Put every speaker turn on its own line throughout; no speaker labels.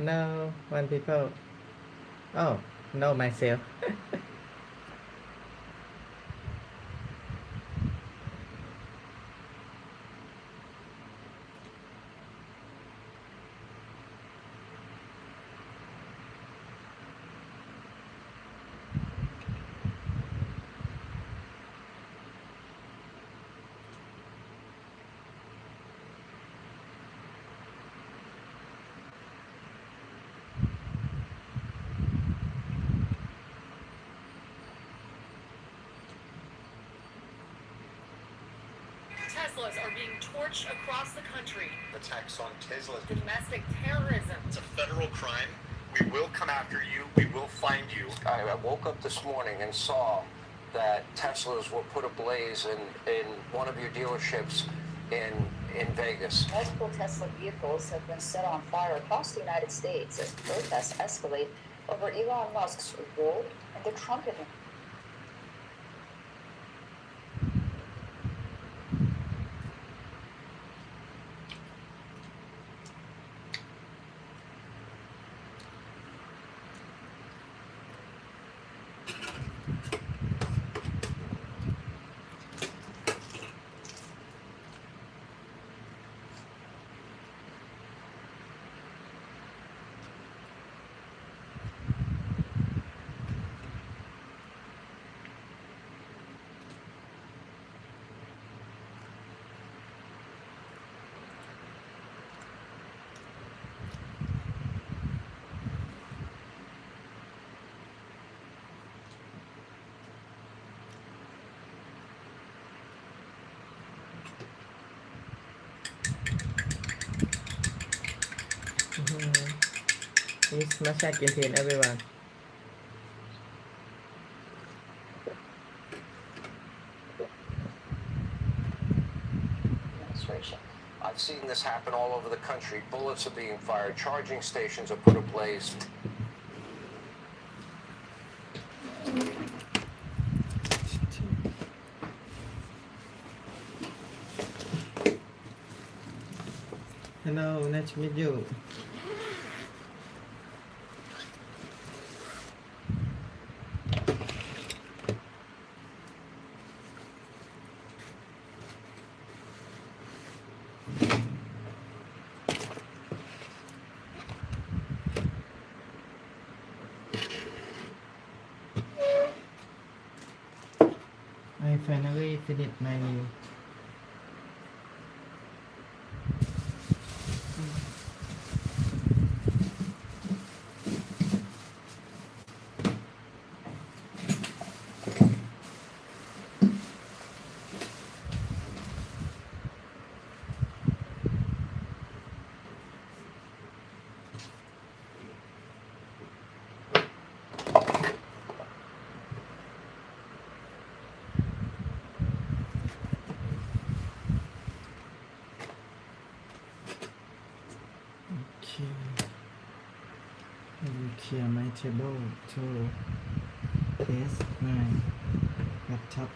no one people oh no myself
Teslas are being torched across the country.
Attacks on Teslas.
Domestic terrorism.
It's a federal crime. We will come after you. We will find you.
I woke up this morning and saw that Teslas were put ablaze in one of your dealerships in Vegas.
Multiple Tesla vehicles have been set on fire across the United States as protests escalate over Elon Musk's role in the Trump administration.
This Masha contain everyone.
I've seen this happen all over the country. Bullets are being fired. Charging stations are put ablaze.
Hello, nice to meet you. I finally finished my meal. I will clear my table to test my laptop.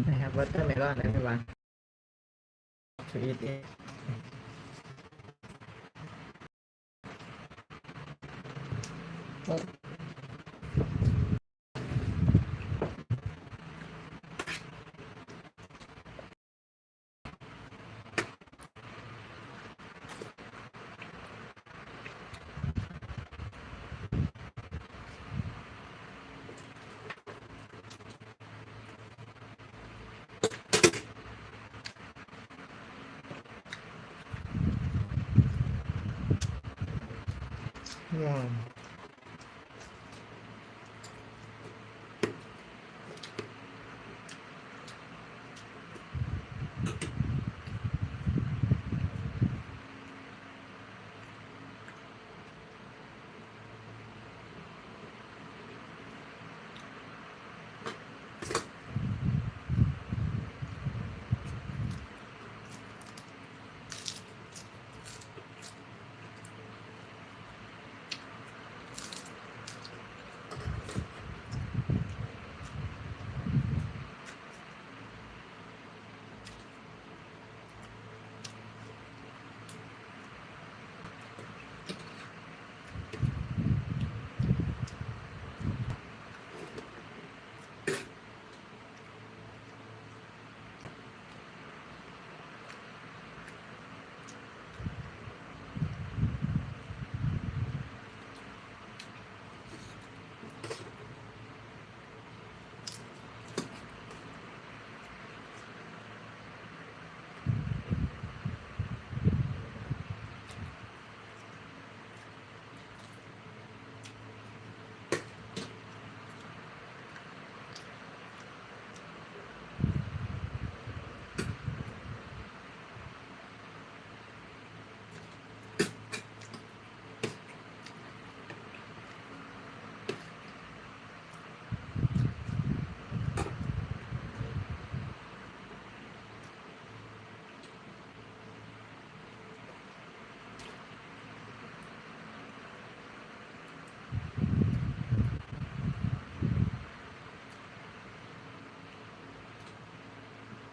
I have watermelon, everyone. To eat it. Oh. อืม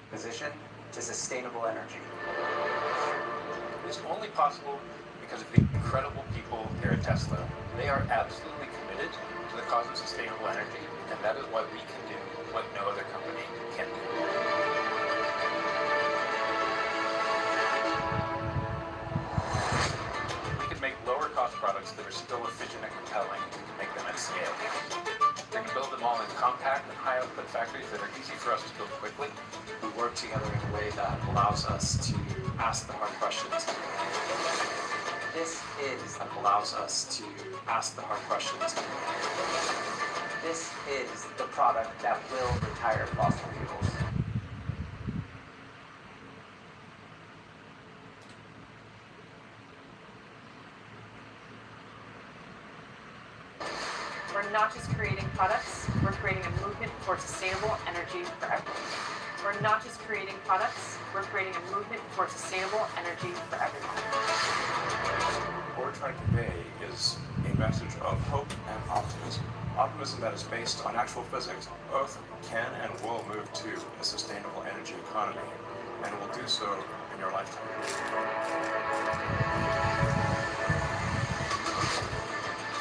Position to sustainable energy.
It's only possible because of the incredible people here at Tesla. They are absolutely committed to the cause of sustainable energy, and that is why we can do what no other company can do. We can make lower cost products that are still efficient and compelling and make them at scale. We can build them all in compact and high output factories that are easy for us to build quickly.
We work together in a way that allows us to ask the hard questions. This is that allows us to ask the hard questions. This is the product that will retire fossil fuels.
We're not just creating products, we're creating a movement towards sustainable energy for everyone. We're not just creating products, we're creating a movement towards sustainable energy for everyone.
What we're trying to convey is a message of hope and optimism. Optimism that is based on actual physics. Earth can and will move to a sustainable energy economy, and will do so in your lifetime.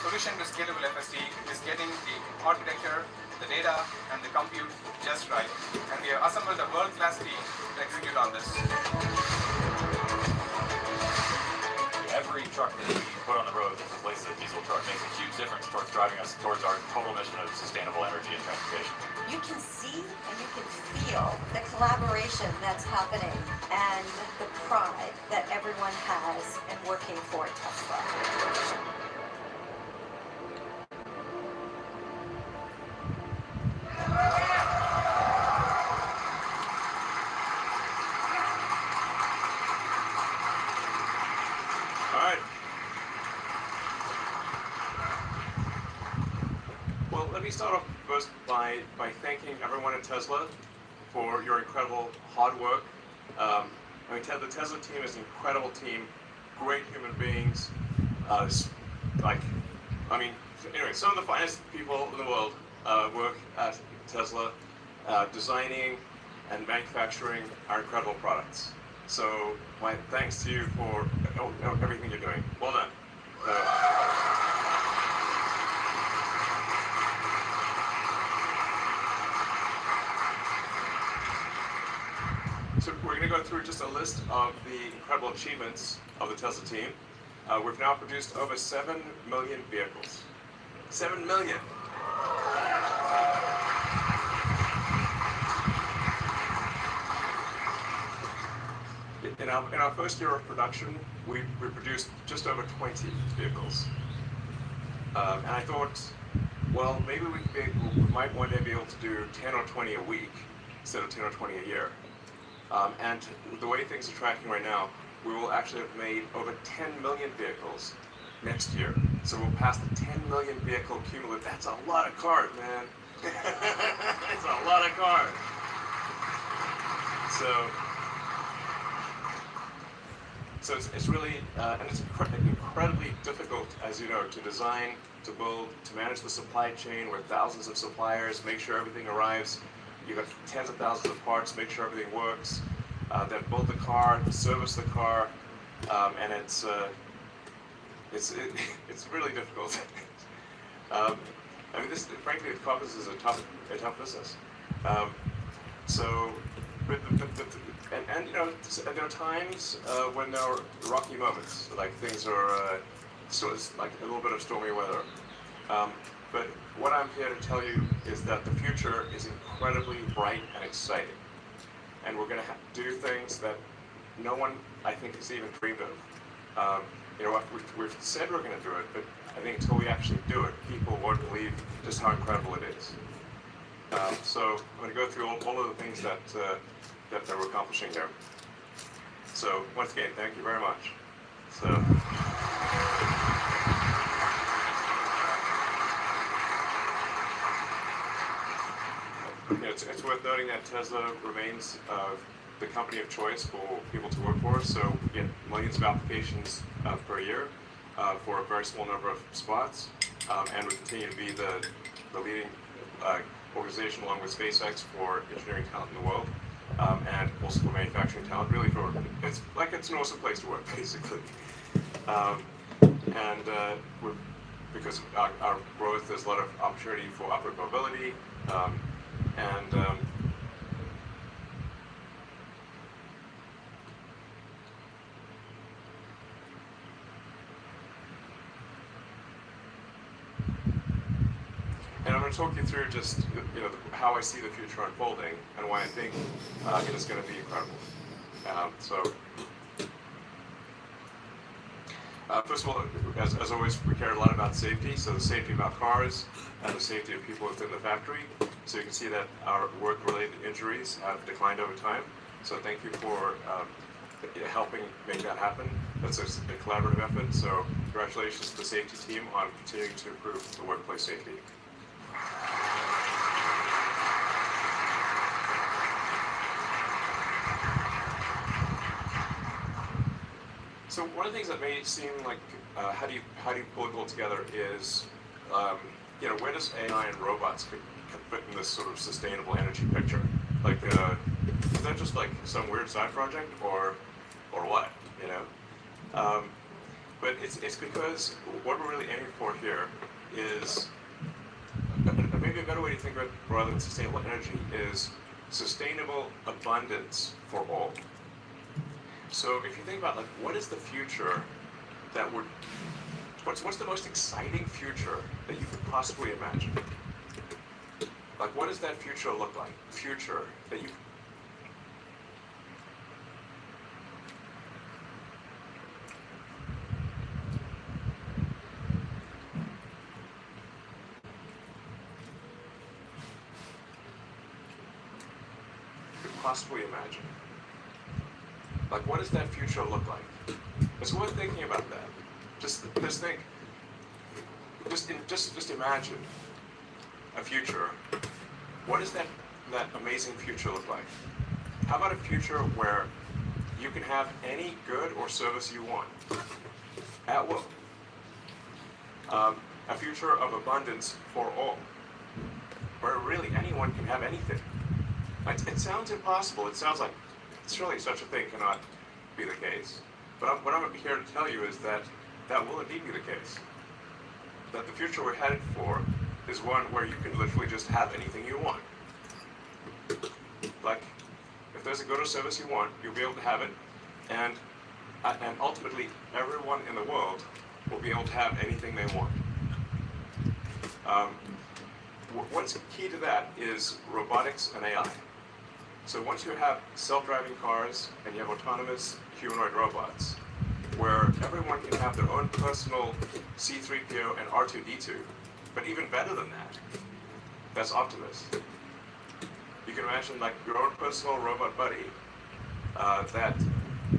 Solution to scalable FSD is getting the architecture, the data, and the compute just right. And we have assembled a world-class team to execute on this.
Every truck that we put on the road that replaces a diesel truck makes a huge difference towards driving us towards our total mission of sustainable energy and transportation.
You can see and you can feel the collaboration that's happening and the pride that everyone has in working for Tesla.
Well, let me start off first by thanking everyone at Tesla for your incredible hard work. The Tesla team is an incredible team, great human beings. Anyway, some of the finest people in the world work at Tesla, designing and manufacturing our incredible products. So my thanks to you for everything you're doing. Well done. So we're going to go through just a list of the incredible achievements of the Tesla team. We've now produced over 7 million vehicles. 7 million! In our first year of production, we produced just over 20 vehicles. And I thought, well, maybe we might one day be able to do 10 or 20 a week instead of 10 or 20 a year. And the way things are tracking right now, we will actually have made over 10 million vehicles next year. So we'll pass the 10 million vehicle cumulative. That's a lot of cars, man. It's a lot of cars. So it's really, and it's incredibly difficult, as you know, to design, to build, to manage the supply chain with thousands of suppliers, make sure everything arrives. You've got tens of thousands of parts, make sure everything works. Then build the car, service the car, and it's really difficult. I mean, this, frankly, the Caucasus is a tough business. And you know, there are times when there are rocky moments, like things are, so it's like a little bit of stormy weather. But what I'm here to tell you is that the future is incredibly bright and exciting. And we're going to do things that no one, I think, has even dreamed of. You know, we've said we're going to do it, but I think until we actually do it, people won't believe just how incredible it is. So I'm going to go through all of the things that we're accomplishing here. So once again, thank you very much. So. You know, it's worth noting that Tesla remains the company of choice for people to work for. So we get millions of applications per year for a very small number of spots, and we continue to be the leading organization along with SpaceX for engineering talent in the world, and also for manufacturing talent. Really, it's an awesome place to work, basically. Because our growth, there's a lot of opportunity for upward mobility. And I'm going to talk you through just, you know, how I see the future unfolding and why I think it is going to be incredible. First of all, as always, we care a lot about safety. So the safety of our cars and the safety of people within the factory. So you can see that our work-related injuries have declined over time. So thank you for helping make that happen. That's a collaborative effort. So congratulations to the safety team on continuing to improve the workplace safety. So one of the things that may seem like how do you pull it all together is you know, where does AI and robots fit in this sort of sustainable energy picture? Like is that just like some weird side project or what, you know? But it's because what we're really aiming for here is maybe a better way to think about rather than sustainable energy is sustainable abundance for all. So if you think about like what is the future that would, what's the most exciting future that you could possibly imagine? Like what does that future look like? Future that you could possibly imagine. Like, what does that future look like? It's worth thinking about that. Just think. Just imagine a future. What does that amazing future look like? How about a future where you can have any good or service you want at will? A future of abundance for all, where really anyone can have anything. It sounds impossible. It sounds like surely such a thing cannot be the case. But what I'm here to tell you is that will indeed be the case. That the future we're headed for is one where you can literally just have anything you want. Like, if there's a good or service you want, you'll be able to have it, and ultimately everyone in the world will be able to have anything they want. What's key to that is robotics and AI. So once you have self-driving cars and you have autonomous humanoid robots, where everyone can have their own personal C-3PO and R2-D2. But even better than that, that's Optimus. You can imagine like your own personal robot buddy that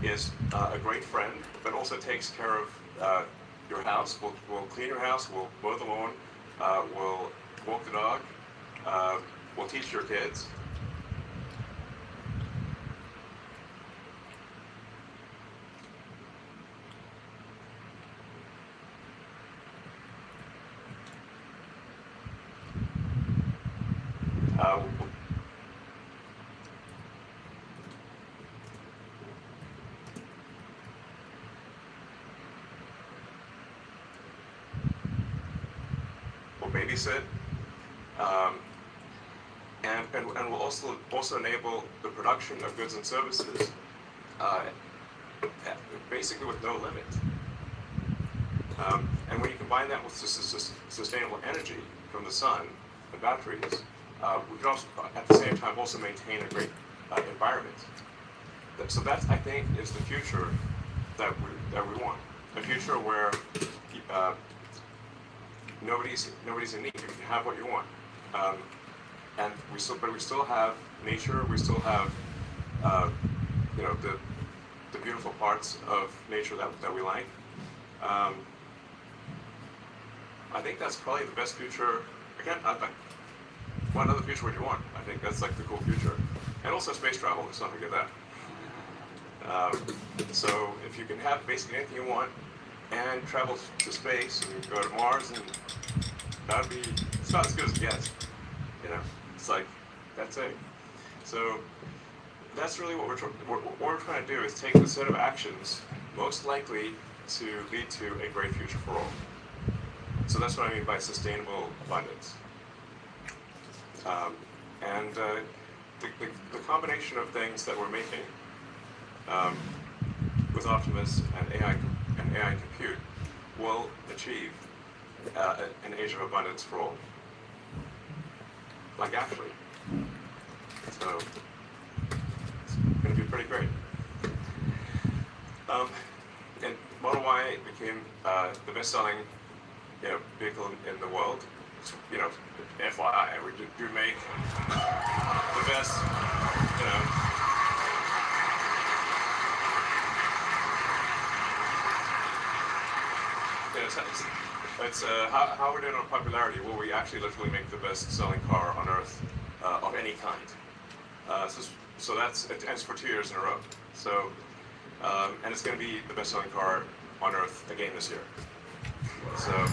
is a great friend, but also takes care of your house. Will clean your house, will mow the lawn, will walk the dog, will teach your kids. Will babysit, and will also enable the production of goods and services, basically with no limit. And when you combine that with sustainable energy from the sun and batteries, we can also, at the same time, also maintain a great environment. So that, I think, is the future that we want. A future where nobody's in need. You can have what you want, and we still have nature. We still have the beautiful parts of nature that we like. I think that's probably the best future. Again, what other future would you want? I think that's like the cool future, and also space travel. Let's not forget that. So if you can have basically anything you want and travel to space and go to Mars, and that'd be, it's not as good as it gets, it's like, that's it. So that's really what we're trying to do, is take a set of actions most likely to lead to a great future for all. So that's what I mean by sustainable abundance. And the combination of things that we're making with Optimus and AI compute will achieve an age of abundance for all. Like actually. So it's going to be pretty great. And Model Y became the best-selling vehicle in the world. FYI, we do make the best, it's how we're doing on popularity. Well, we actually literally make the best-selling car on Earth of any kind. So that's, it ends for 2 years in a row. So, and it's going to be the best-selling car on Earth again this year. So.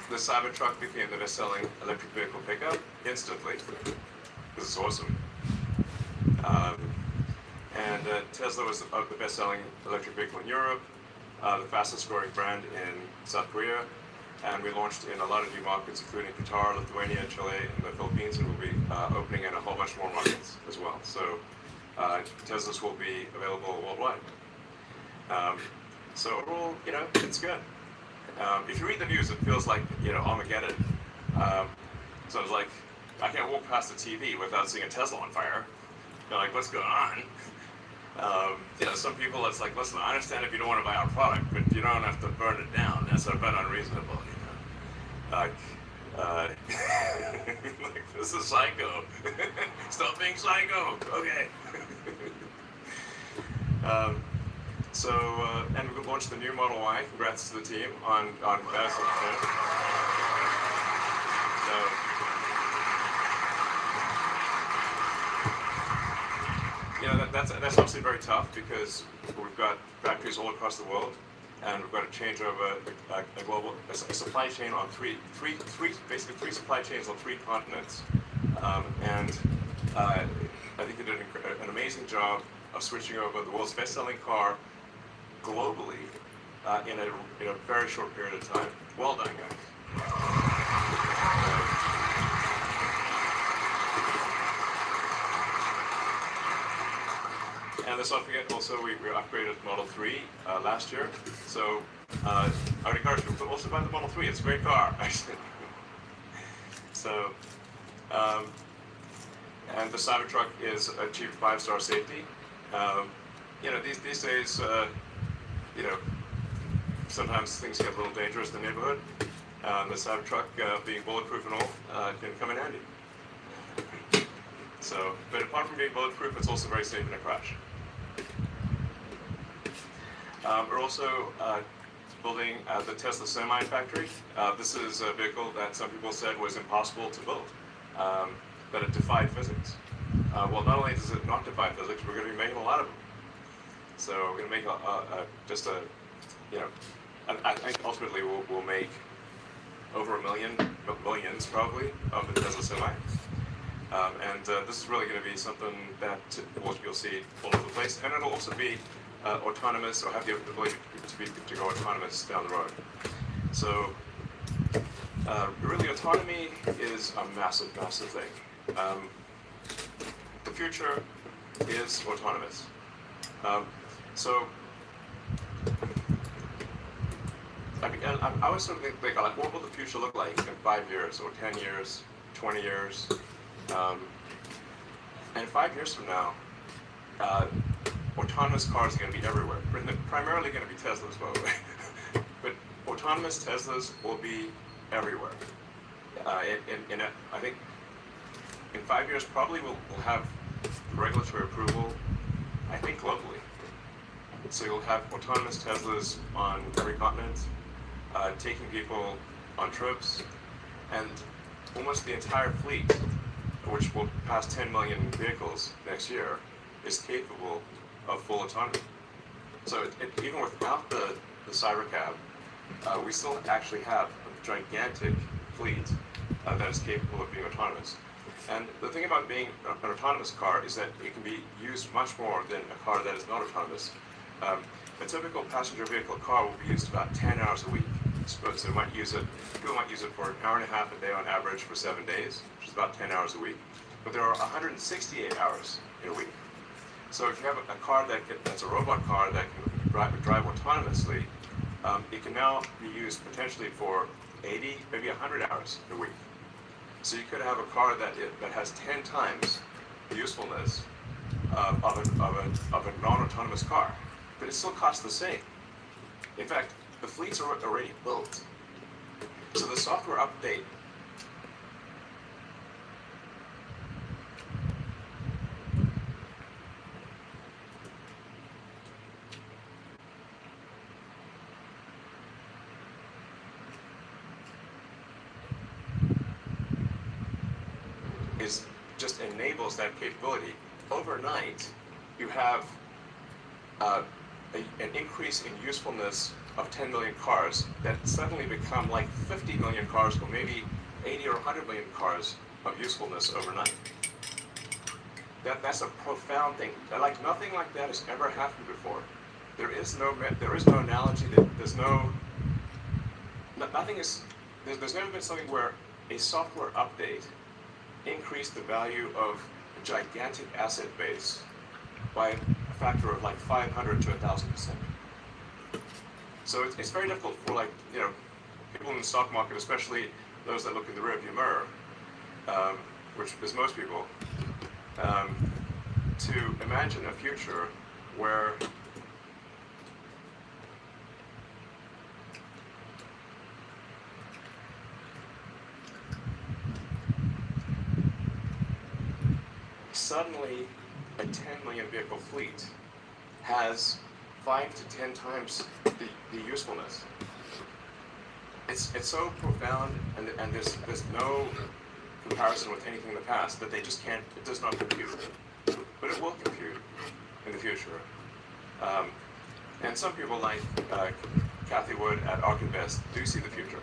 The Cybertruck became the best-selling electric vehicle pickup instantly. This is awesome. And Tesla was the best-selling electric vehicle in Europe, the fastest-growing brand in South Korea, and we launched in a lot of new markets, including Qatar, Lithuania, Chile, and the Philippines, and we'll be opening in a whole bunch more markets as well. So Teslas will be available worldwide. So overall, it's good. If you read the news, it feels like, Armageddon. So it's like, I can't walk past the TV without seeing a Tesla on fire. You're like, what's going on? Some people, it's like, listen, I understand if you don't want to buy our product, but you don't have to burn it down. That's a bit unreasonable, Like, this is psycho. Stop being psycho. Okay. And we launched the new Model Y. Congrats to the team on that. That's obviously very tough because we've got factories all across the world, and we've got to change over a supply chain on basically three supply chains on 3 continents. And I think they did an amazing job of switching over the world's best-selling car globally in a very short period of time. Well done, guys. And let's not forget also we upgraded Model 3 last year. So I would encourage people to also buy the Model 3. It's a great car, actually. So And the Cybertruck is achieved 5-star safety. These days, sometimes things get a little dangerous in the neighborhood. The Cybertruck, being bulletproof and all, can come in handy. But apart from being bulletproof, it's also very safe in a crash. We're also building the Tesla Semi factory. This is a vehicle that some people said was impossible to build, but it defied physics. Well, not only does it not defy physics, we're going to be making a lot of them. So we're going to make I think ultimately we'll make over millions probably of the Tesla Semi. And this is really going to be something that you'll see all over the place, and it'll also be autonomous, or have the ability to go autonomous down the road. So really, autonomy is a massive thing. The future is autonomous. I was sort of thinking, like, what will the future look like in 5 years, or 10 years, 20 years? And 5 years from now, autonomous cars are going to be everywhere. Primarily going to be Teslas, by the way. But autonomous Teslas will be everywhere. I think in 5 years, probably we'll have regulatory approval, I think globally. So you'll have autonomous Teslas on every continent, taking people on trips, and almost the entire fleet, which will pass 10 million vehicles next year, is capable of full autonomy. So even without the Cybercab, we still actually have a gigantic fleet that is capable of being autonomous. And the thing about being an autonomous car is that it can be used much more than a car that is not autonomous. A typical passenger vehicle car will be used about 10 hours a week. So people might use it for an hour and a half a day on average for 7 days, which is about 10 hours a week. But there are 168 hours in a week. So if you have a car that's a robot car that can drive autonomously, it can now be used potentially for 80, maybe 100 hours a week. So you could have a car that has 10 times the usefulness of a non-autonomous car, but it still costs the same. In fact, the fleets are already built. So the software update just enables that capability. Overnight, you have an increase in usefulness of 10 million cars that suddenly become like 50 million cars, or maybe 80 or 100 million cars of usefulness overnight. That's a profound thing. Like, nothing like that has ever happened before. There's no analogy. There's never been something where a software update increased the value of a gigantic asset base by a factor of like 500 to 1,000%. So it's very difficult for people in the stock market, especially those that look in the rearview mirror, which is most people, to imagine a future where suddenly a 10 million vehicle fleet has 5 to 10 times the usefulness. It's so profound, and there's no comparison with anything in the past that they just can't. It does not compute, but it will compute in the future. And some people like Kathy Wood at ARK Invest do see the future.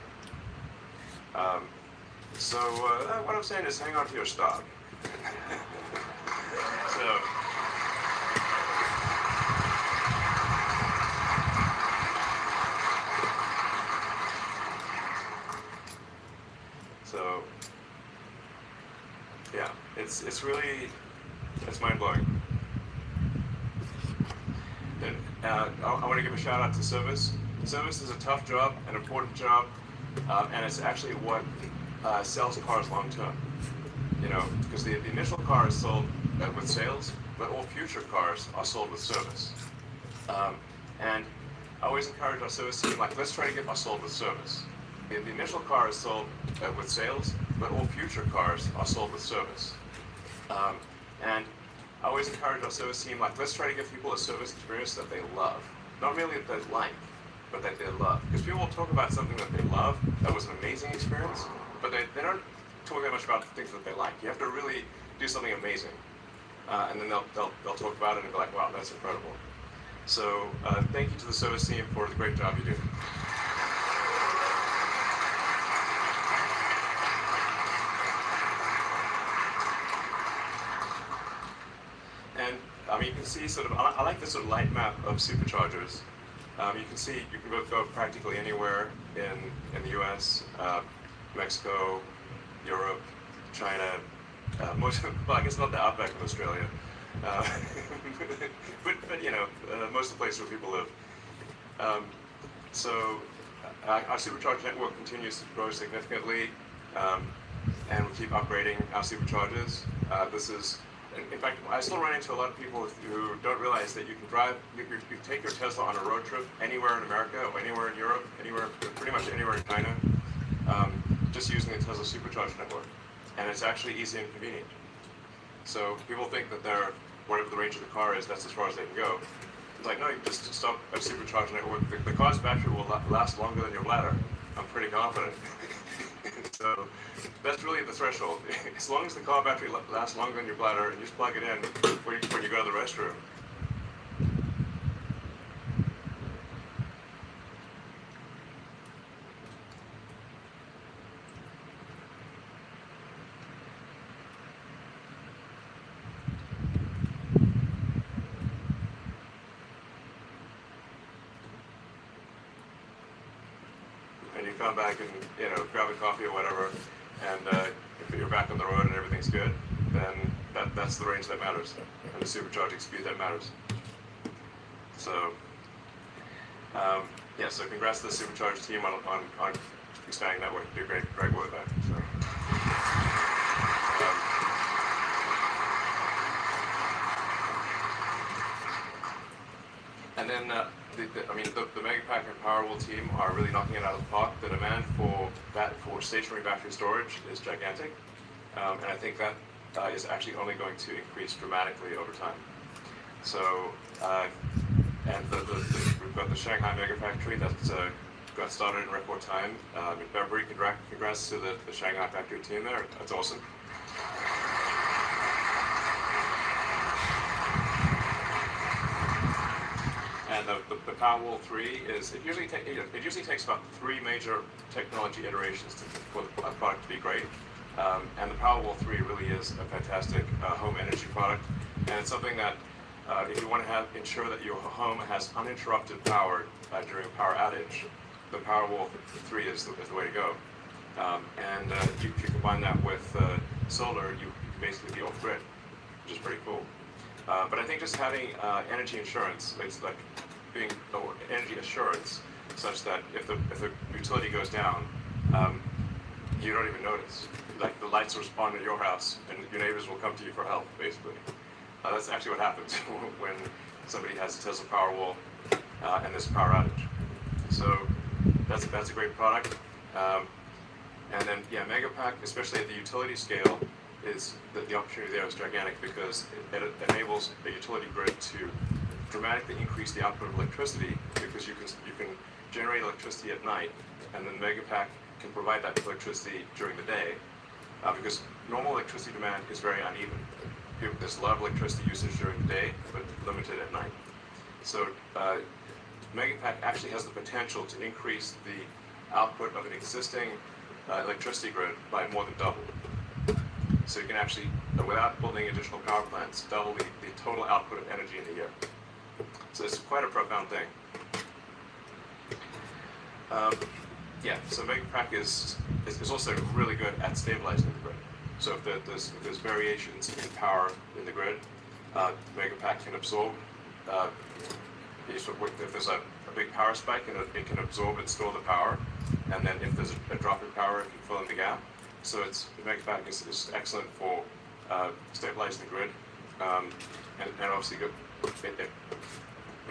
So what I'm saying is, hang on to your stock. So yeah, it's mind-blowing. And I want to give a shout out to Service. Service is a tough job, an important job, and it's actually what sells cars long term. because the initial car is sold with sales, but all future cars are sold with service. And I always encourage our service team, like, let's try to get us sold with service. The initial car is sold with sales, but all future cars are sold with service. And I always encourage our service team, like, let's try to give people a service experience that they love. Not merely that they like, but that they love. Because people will talk about something that they love, that was an amazing experience, but they don't talk that much about the things that they like. You have to really do something amazing. And then they'll talk about it and be like, wow, that's incredible. So thank you to the service team for the great job you do. And I mean, you can see sort of, I like this sort of light map of superchargers. You can see, you can go practically anywhere in the US, Mexico, Europe, China, well, I guess not the outback of Australia, but most of the places where people live. So our supercharger network continues to grow significantly, and we keep upgrading our superchargers. This is, in fact, I still run into a lot of people who don't realize that you can drive, you take your Tesla on a road trip anywhere in America or anywhere in Europe, pretty much anywhere in China, just using the Tesla supercharger network. And it's actually easy and convenient. So people think that whatever the range of the car is, that's as far as they can go. It's like, no, you just stop a supercharger network. The car's battery will last longer than your bladder. I'm pretty confident. So that's really the threshold. As long as the car battery lasts longer than your bladder, and you just plug it in when you go to the restroom. And you come back and grab a coffee or whatever, and if you're back on the road and everything's good, then that's the range that matters, and the supercharging speed that matters. So yeah, so congrats to the supercharge team on expanding network. You do great work there. So, and then the Megapack and Powerwall team are really knocking it out of the park. The demand for stationary battery storage is gigantic, and I think that is actually only going to increase dramatically over time. So, and we've got the Shanghai Megafactory that's got started in record time in February. Congrats to the Shanghai factory team there. That's awesome. And the Powerwall 3 is, it usually takes about 3 major technology iterations for a product to be great. And the Powerwall 3 really is a fantastic home energy product. And it's something that if you want to ensure that your home has uninterrupted power during a power outage, the Powerwall 3 is the way to go. And if you combine that with solar, you can basically be off grid, which is pretty cool. But I think just having energy insurance, it's like being energy assurance, such that if the utility goes down, you don't even notice. Like the lights will respond at your house, and your neighbors will come to you for help, basically. That's actually what happens when somebody has a Tesla Powerwall and there's a power outage. So that's a great product. And then yeah, Megapack, especially at the utility scale, is the opportunity there is gigantic because it enables a utility grid to dramatically increase the output of electricity, because you can generate electricity at night, and then Megapack can provide that electricity during the day, because normal electricity demand is very uneven. There's a lot of electricity usage during the day, but limited at night. So Megapack actually has the potential to increase the output of an existing electricity grid by more than double. So you can actually, without building additional power plants, double the total output of energy in a year. So it's quite a profound thing. Yeah, so Megapack is also really good at stabilizing the grid. So if there's variations in power in the grid, Megapack can absorb. If there's a big power spike, it can absorb and store the power, and then if there's a drop in power, it can fill in the gap. So its megavac is excellent for stabilizing the grid, and obviously it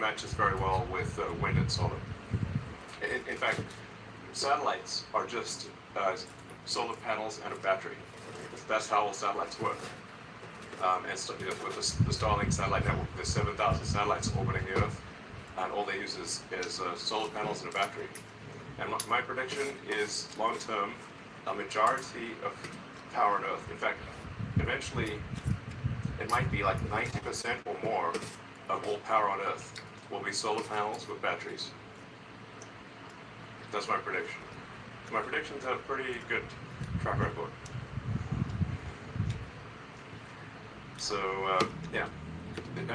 matches very well with wind and solar. In fact, satellites are just solar panels and a battery. That's how all satellites work. And so, with the Starlink satellite network, there's 7,000 satellites orbiting the Earth, and all they use is solar panels and a battery. And my prediction is, long term, a majority of power on Earth. In fact, eventually, it might be like 90% or more of all power on Earth will be solar panels with batteries. That's my prediction. My predictions have a pretty good track record. So yeah, and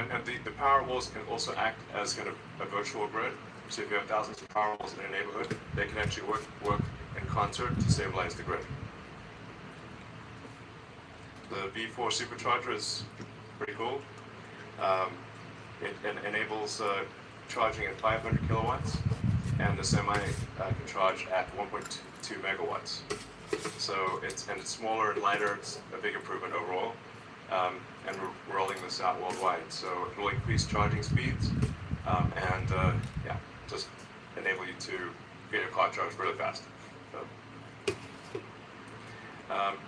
the power walls can also act as kind of a virtual grid. So if you have thousands of power walls in a neighborhood, they can actually work in concert to stabilize the grid. The V4 supercharger is pretty cool. It enables charging at 500 kilowatts, and the semi can charge at 1.2 megawatts. So it's smaller and lighter. It's a big improvement overall. And we're rolling this out worldwide. So it will increase charging speeds and yeah, just enable you to get your car charged really fast. So,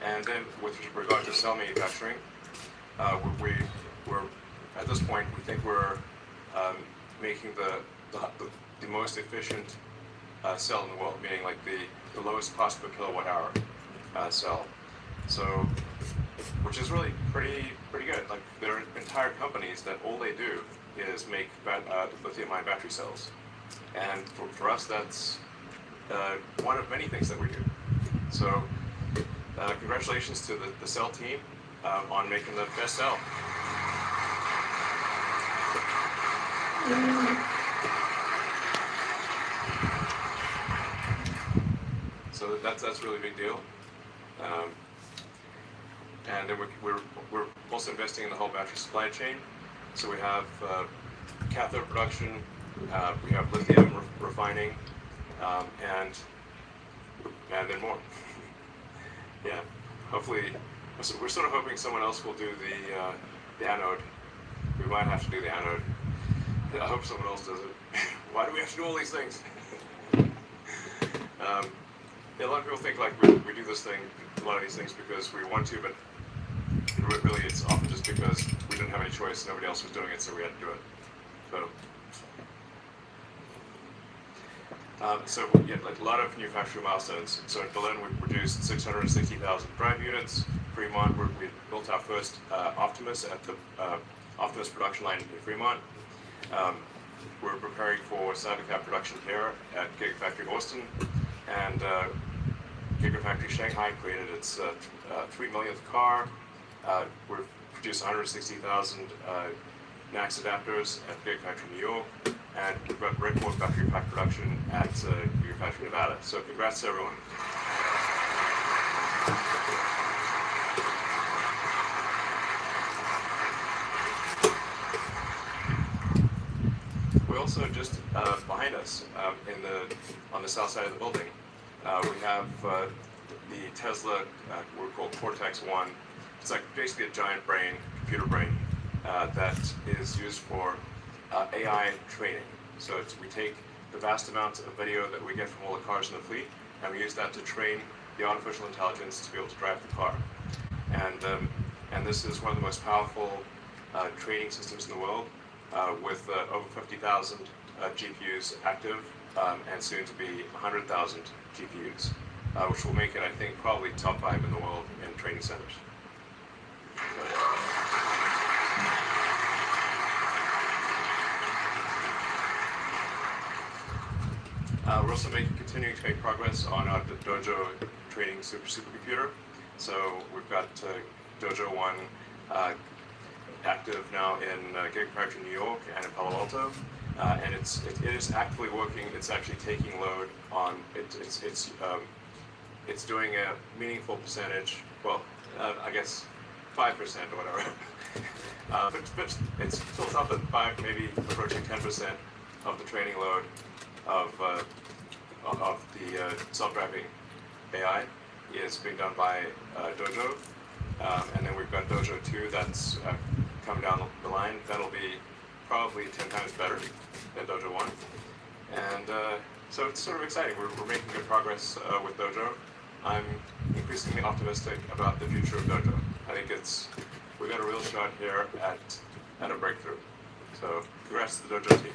and then with regard to cell manufacturing, we're at this point we think we're making the most efficient cell in the world, meaning like the lowest cost per kilowatt hour cell. So, which is really pretty good. Like there are entire companies that all they do is make lithium-ion battery cells, and for us that's one of many things that we do. So congratulations to the cell team on making the best cell. So that's really a big deal. And then we're also investing in the whole battery supply chain. So we have cathode production, we have lithium refining, and then more. Yeah, hopefully, we're sort of hoping someone else will do the anode. We might have to do the anode. I hope someone else does it. Why do we have to do all these things? Yeah, a lot of people think like we do this thing, a lot of these things because we want to, but really it's often just because we didn't have any choice, nobody else was doing it, so we had to do it. So yeah, like a lot of manufacturing milestones. So in Berlin we produced 660,000 drive units. Fremont, we built our first Optimus at the Optimus production line in Fremont. We're preparing for Cybercab production here at Gigafactory Austin, and Gigafactory Shanghai created its 3 millionth car. We've produced 160,000 NACS adapters at Gigafactory New York, and we've got record battery pack production at Gigafactory Nevada. So congrats to everyone. We also just behind us on the south side of the building, we have the Tesla, we're called Cortex-1. It's like basically a giant brain, computer brain, that is used for AI training. So we take the vast amounts of video that we get from all the cars in the fleet, and we use that to train the artificial intelligence to be able to drive the car. And this is one of the most powerful training systems in the world, with over 50,000 GPUs active, and soon to be 100,000 GPUs, which will make it, I think, probably top 5 in the world in training centers. We're also continuing to make progress on our Dojo training supercomputer. So we've got Dojo 1 active now in Gigafactory New York and in Palo Alto, and it is actively working. It's actually taking load on it's doing a meaningful percentage. Well, I guess 5% or whatever. but it's still up at 5, maybe approaching 10% of the training load of the self-driving AI. is being done by Dojo, and then we've got Dojo 2 that's coming down the line. That'll be probably 10 times better than Dojo 1. And so it's sort of exciting. We're making good progress with Dojo. I'm increasingly optimistic about the future of Dojo. I think we've got a real shot here at a breakthrough. So congrats to the Dojo team.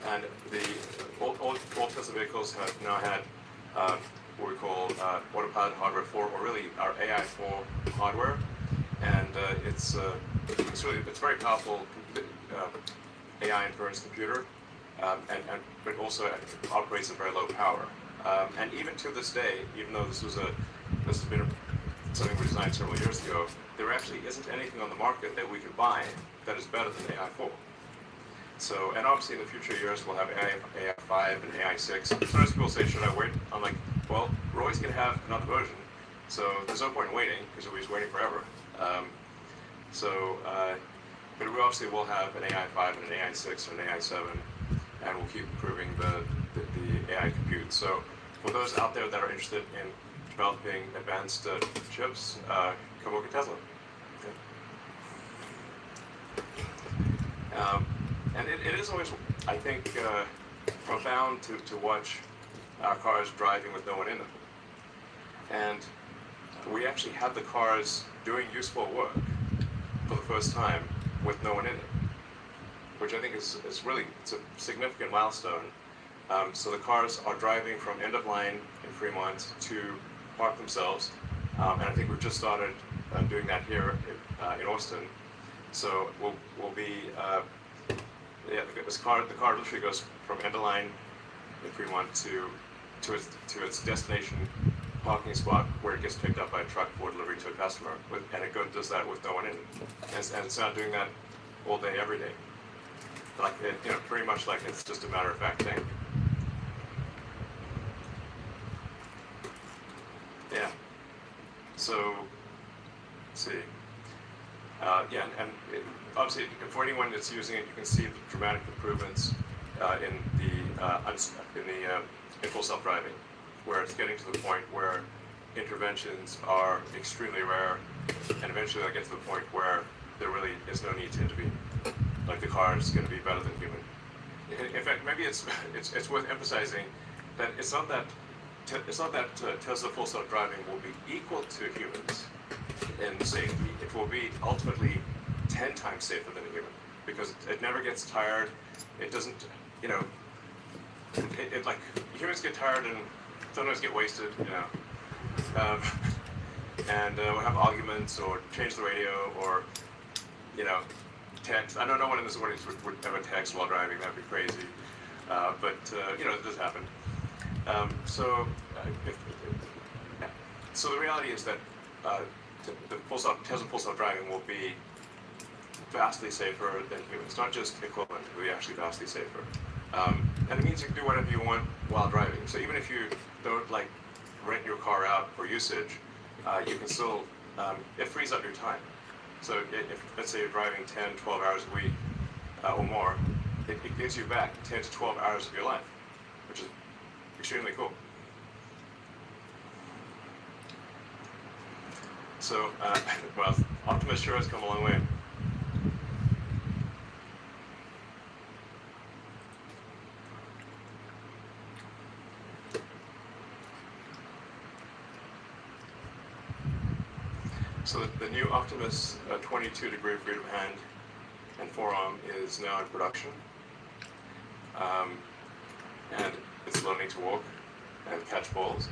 And the old Tesla vehicles have now had what we call autopilot hardware 4, or really our AI 4 hardware, and it's very powerful AI inference computer, but also operates at very low power. And even to this day, even though this has been something we designed several years ago, there actually isn't anything on the market that we can buy that is better than AI 4. So, and obviously in the future years we'll have AI 5 and AI 6. Sometimes people say, should I wait? I'm like, well, we're always going to have another version, so there's no point in waiting, because we're just waiting forever. But we obviously will have an AI 5 and an AI 6 and an AI 7, and we'll keep improving the AI compute. So for those out there that are interested in developing advanced chips, come work at Tesla. Okay. And it is always, I think, profound to watch our cars driving with no one in them. And we actually have the cars doing useful work for the first time with no one in it, which I think is really, it's a significant milestone. So the cars are driving from end of line in Fremont to park themselves, and I think we've just started doing that here in Austin. So we'll be, the car literally goes from end of line in Fremont to its destination parking spot, where it gets picked up by a truck for delivery to a customer, and it does that with no one in it. And it's not doing that all day, every day. Like, pretty much like it's just a matter of fact thing. Yeah. So, let's see. Obviously, for anyone that's using it, you can see the dramatic improvements in full self-driving, where it's getting to the point where interventions are extremely rare, and eventually they'll get to the point where there really is no need to intervene. Like, the car is going to be better than human. In fact, maybe it's worth emphasizing that it's not that Tesla full self-driving will be equal to humans in safety. It will be ultimately 10 times safer than a human, because it never gets tired. It doesn't, like, humans get tired and sometimes get wasted, and we'll have arguments or change the radio or, text. I know no one in this audience would ever text while driving. That'd be crazy. But it does happen. So the reality is that Tesla full self-driving will be vastly safer than humans. Not just equivalent, it will be actually vastly safer. And it means you can do whatever you want while driving. So even if you don't rent your car out for usage, you can still, it frees up your time. So if let's say you're driving 10, 12 hours a week or more, it gives you back 10 to 12 hours of your life, which is extremely cool. So, well, Optimus sure has come a long way. So the new Optimus 22-degree freedom hand and forearm is now in production, and it's learning to walk and catch balls.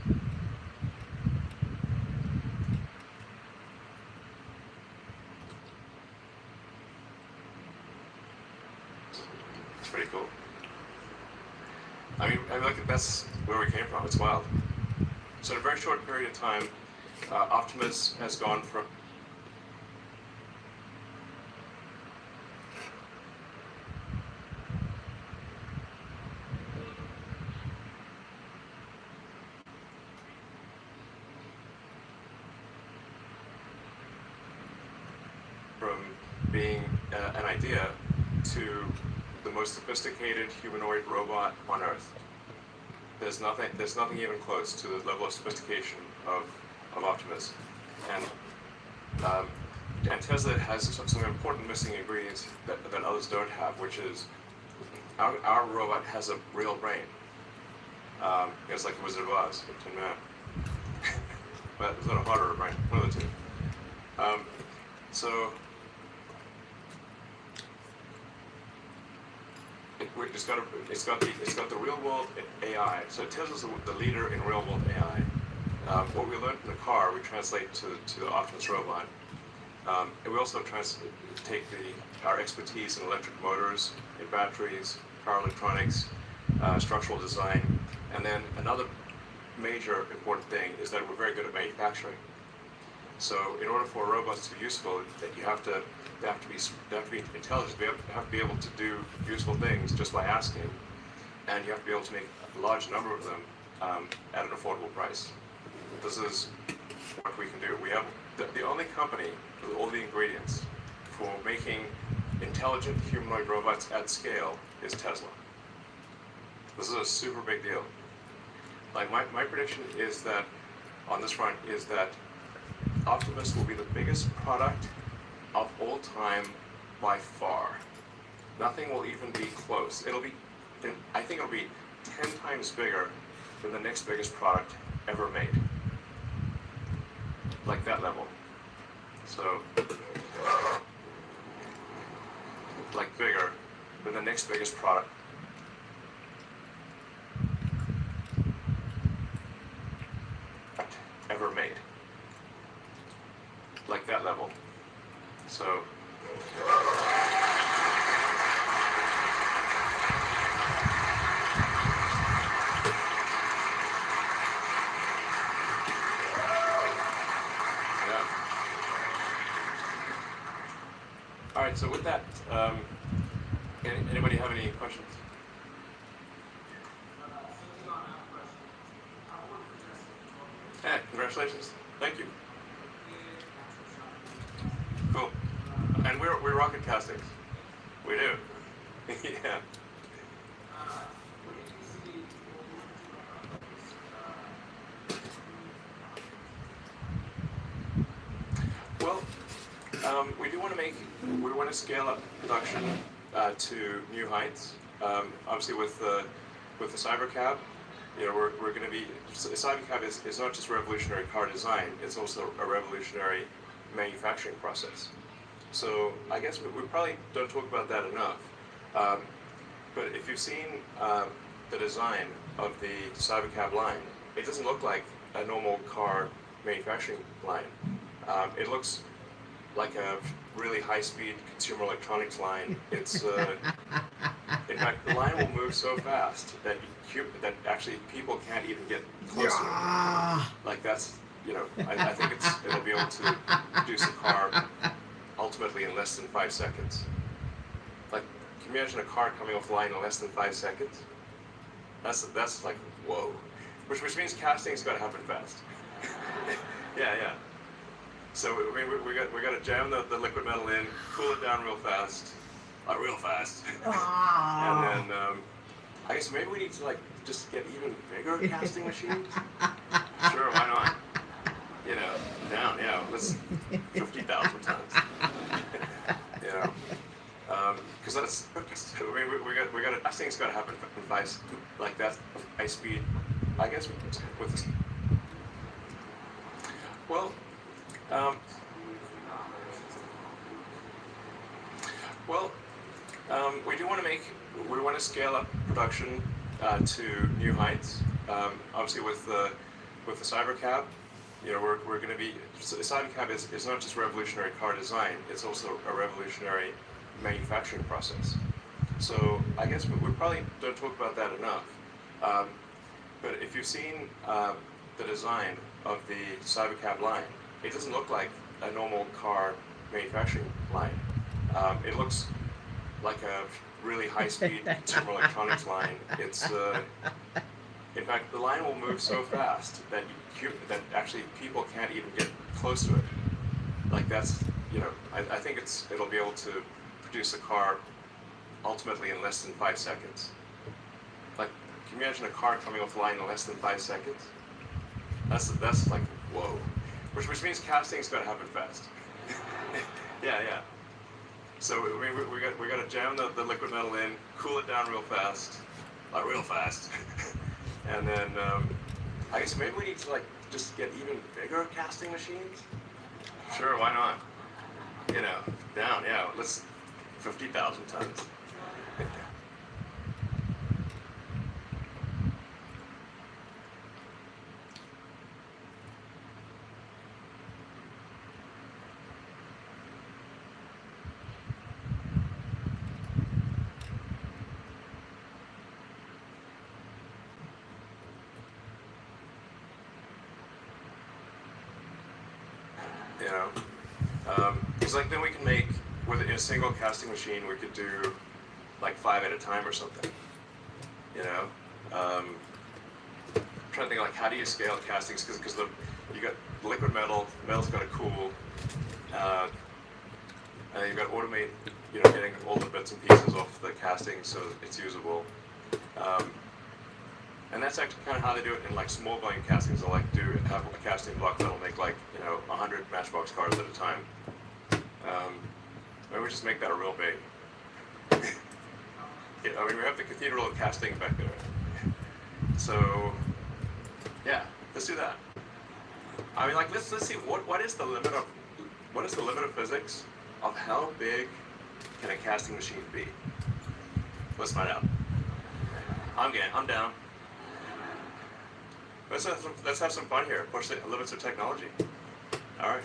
It's pretty cool. I mean, that's where we came from. It's wild. So in a very short period of time, Optimus has gone from being an idea to the most sophisticated humanoid robot on Earth. There's nothing even close to the level of sophistication of Optimus, and Tesla has some important missing ingredients that others don't have, which is our robot has a real brain. It's like the Wizard of Oz, Tin Man. But it's not a heart or a brain, one of the two. So it's got the real world AI. So Tesla's the leader in real world AI. What we learned in the car, we translate to the Optimus robot. And we also take our expertise in electric motors, in batteries, power electronics, structural design, and then another major important thing is that we're very good at manufacturing. So in order for robots to be useful, they have to be intelligent. They have to be able to do useful things just by asking, and you have to be able to make a large number of them at an affordable price. This is what we can do. We have the only company with all the ingredients for making intelligent humanoid robots at scale is Tesla. This is a super big deal. Like my prediction is that on this front is that Optimus will be the biggest product of all time by far. Nothing will even be close. I think it'll be 10 times bigger than the next biggest product ever made. Like that level. So, like bigger than the next biggest product ever made. Like that level. So, yeah. All right, so with that, anybody have any questions? Hey, congratulations. Thank you. Cool. And we're rocket castings. We do. Yeah. Well, we want to scale up production to new heights. Obviously, with the Cybercab, you know, we're going to be. Cybercab is not just revolutionary car design; it's also a revolutionary manufacturing process. So I guess we probably don't talk about that enough. But if you've seen the design of the Cybercab line, it doesn't look like a normal car manufacturing line. It looks like a really high-speed consumer electronics line. It's in fact, the line will move so fast that actually people can't even get close to it. Like that's, you know, I think it'll be able to produce a car ultimately in less than 5 seconds. Like, can you imagine a car coming off the line in less than 5 seconds? That's like, whoa. Which means casting's got to happen fast. Yeah. So I mean, we got to jam the liquid metal in, cool it down real fast. And then I guess maybe we need to like just get even bigger casting machines. Sure, why not? You know, down, yeah, let's 50,000 tons. You know, because that's. I mean, we got casting's got to happen fast, like that high speed. I guess with this. Well. We want to scale up production to new heights. Obviously, with the Cybercab, you know, we're going to be. The Cybercab is not just revolutionary car design; it's also a revolutionary manufacturing process. So I guess we probably don't talk about that enough. But if you've seen the design of the Cybercab line, it doesn't look like a normal car manufacturing line. It looks like a really high-speed consumer electronics line. It's in fact, the line will move so fast that actually people can't even get close to it. Like that's, you know, I think it'll be able to produce a car ultimately in less than 5 seconds. Like, can you imagine a car coming off the line in less than 5 seconds? That's like, whoa. Which means casting's got to happen fast. Yeah. So we got to jam the liquid metal in, cool it down real fast, and then I guess maybe we need to like just get even bigger casting machines. Sure, why not? You know, down, yeah. Let's 50,000 tons. You know, because like then we can make with in a single casting machine we could do like 5 at a time or something. You know, I'm trying to think like how do you scale castings because you got liquid metal, the metal's got to cool, and then you've got to automate, you know, getting all the bits and pieces off the casting so it's usable. And that's actually kind of how they do it in like small volume castings. They'll like have a casting block that'll make like, you know, 100 Matchbox cars at a time. Maybe we just make that a real big. Yeah, I mean, we have the Cathedral of Casting back there. So, yeah, let's do that. I mean, like, let's see what is the limit of physics of how big can a casting machine be? Let's find out. I'm down. Let's have some fun here. Push the limits of technology. All right.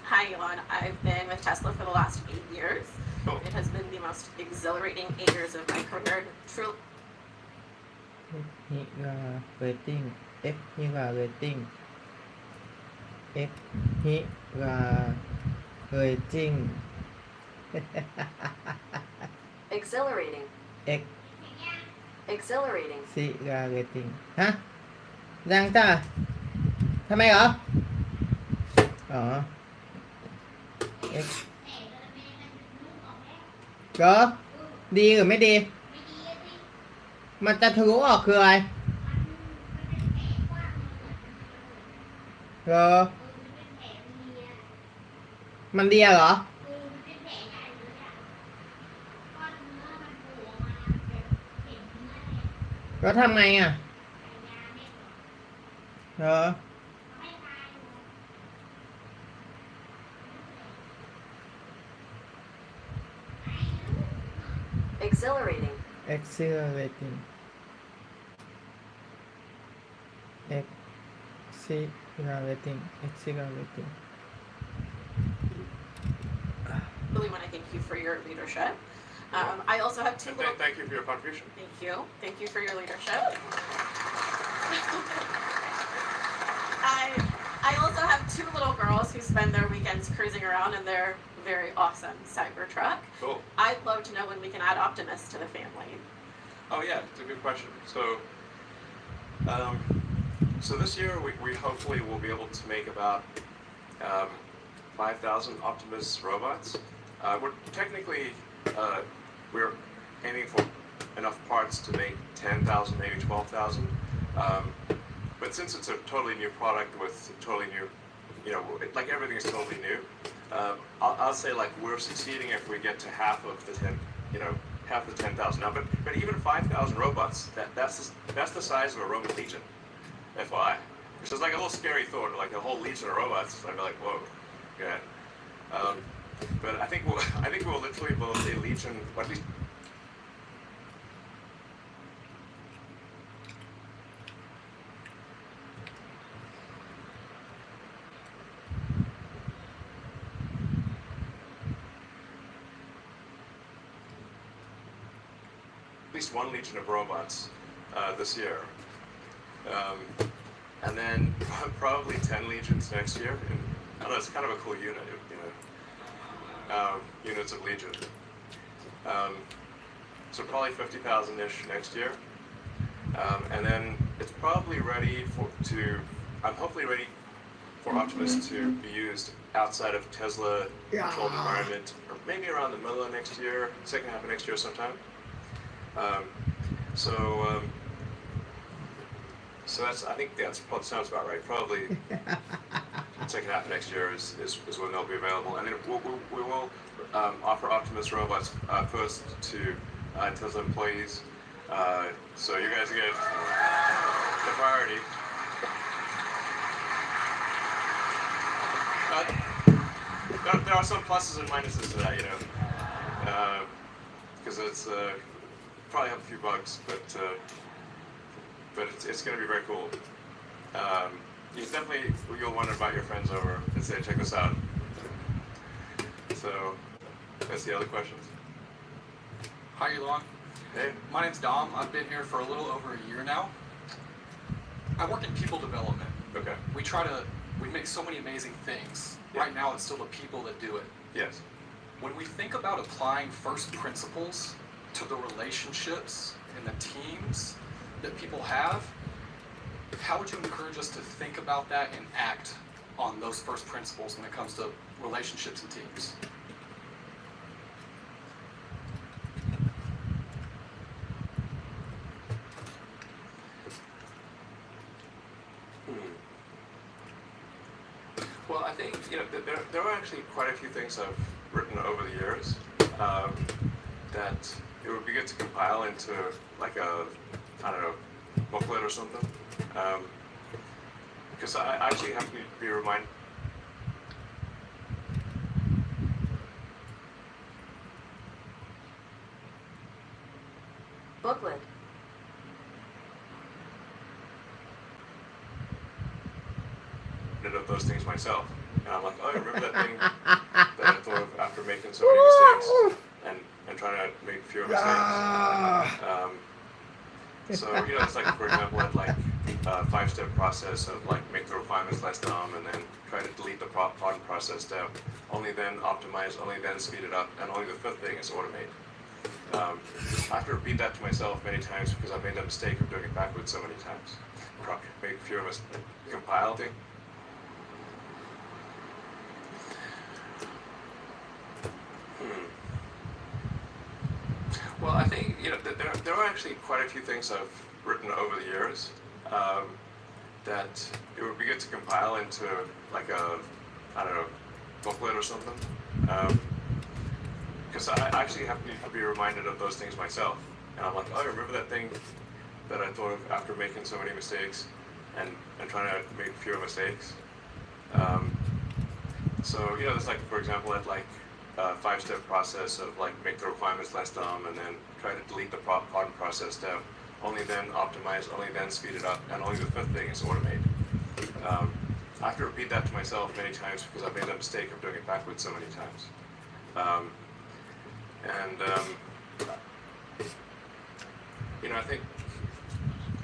Hi, Elon. I've been with Tesla for the last 8 years.
Cool.
It has been the most exhilarating 8 years of my career. Truly.
ฮิราเรตติ้ง F ฮิราเรตติ้ง F ฮิราเรตติ้ง
Exhilarating.
X
Exhilarating.
ซิราเรตติ้งฮะยังจ้าทำไมเหรออ๋อ X เหรอดีหรือไม่ดีมันจะทะลุออกคืออะไรเหรอมันดีเหรอแล้วทำไงอ่ะเหรอ
Exhilarating.
exhilarating exhilarating
Really want to thank you for your leadership. I also have two little.
Thank you for your contribution.
Thank you. Thank you for your leadership. I also have 2 little girls who spend their weekends cruising around in their very awesome Cybertruck.
Cool.
I'd love to know when we can add Optimus to the family.
Oh yeah, it's a good question. So this year we hopefully will be able to make about 5,000 Optimus robots. We're technically we're aiming for enough parts to make 10,000, maybe 12,000. But since it's a totally new product with totally new, you know, like everything is totally new, I'll say like we're succeeding if we get to half of the 10,000 now. But even 5,000 robots, that's the size of a Roman legion, FYI. Which is like a little scary thought, like a whole legion of robots. I'd be like, whoa, yeah. But I think we'll literally build a legion, or at least. At least 1 legion of robots this year, and then probably 10 legions next year. And I don't know, it's kind of a cool unit, you know, units of legion. So probably 50,000-ish next year, and then it's probably ready I'm hopefully ready for Optimus to be used outside of Tesla controlled environment, or maybe around the middle of next year, second half of next year sometime. So that's, I think that's probably sounds about right. Probably second half of next year is when they'll be available, and then we will offer Optimus robots first to Tesla employees. So you guys get the priority. There are some pluses and minuses to that, you know, because it's probably have a few bugs, but it's going to be very cool. You definitely you'll want to invite your friends over and say, check this out. So that's the other questions.
Hi, Elon.
Hey.
My name's Dom. I've been here for a little over a year now. I work in people development.
Okay.
We make so many amazing things. Yeah. Right now, it's still the people that do it.
Yes.
When we think about applying first principles to the relationships and the teams that people have, how would you encourage us to think about that and act on those first principles when it comes to relationships and teams?
Well, I think, you know, there are actually quite a few things I've written over the years that it would be good to compile into like a, I don't know, booklet or something. Because I actually have to be reminded.
Booklet.
Of those things myself, and I'm like, oh, I remember that thing that I thought of after making so many mistakes and trying to make fewer mistakes. So you know, it's like, for example, I'd like a 5-step process of like make the requirements less dumb, and then try to delete the problem process step. Only then optimize, only then speed it up, and only the 5th thing is automate. I have to repeat that to myself many times because I've made that mistake of doing it backwards so many times. Make fewer mistakes. Compile thing. Well, I think, you know, there are actually quite a few things I've written over the years that it would be good to compile into like a, I don't know, booklet or something. Because I actually have to be reminded of those things myself. And I'm like, oh, I remember that thing that I thought of after making so many mistakes and trying to make fewer mistakes. So, you know, it's like, for example, I'd like a 5-step process of like make the requirements less dumb, and then try to delete the problem process step. Only then optimize, only then speed it up, and only the 5th thing is automate. I have to repeat that to myself many times because I've made that mistake of doing it backwards so many times. You know, I think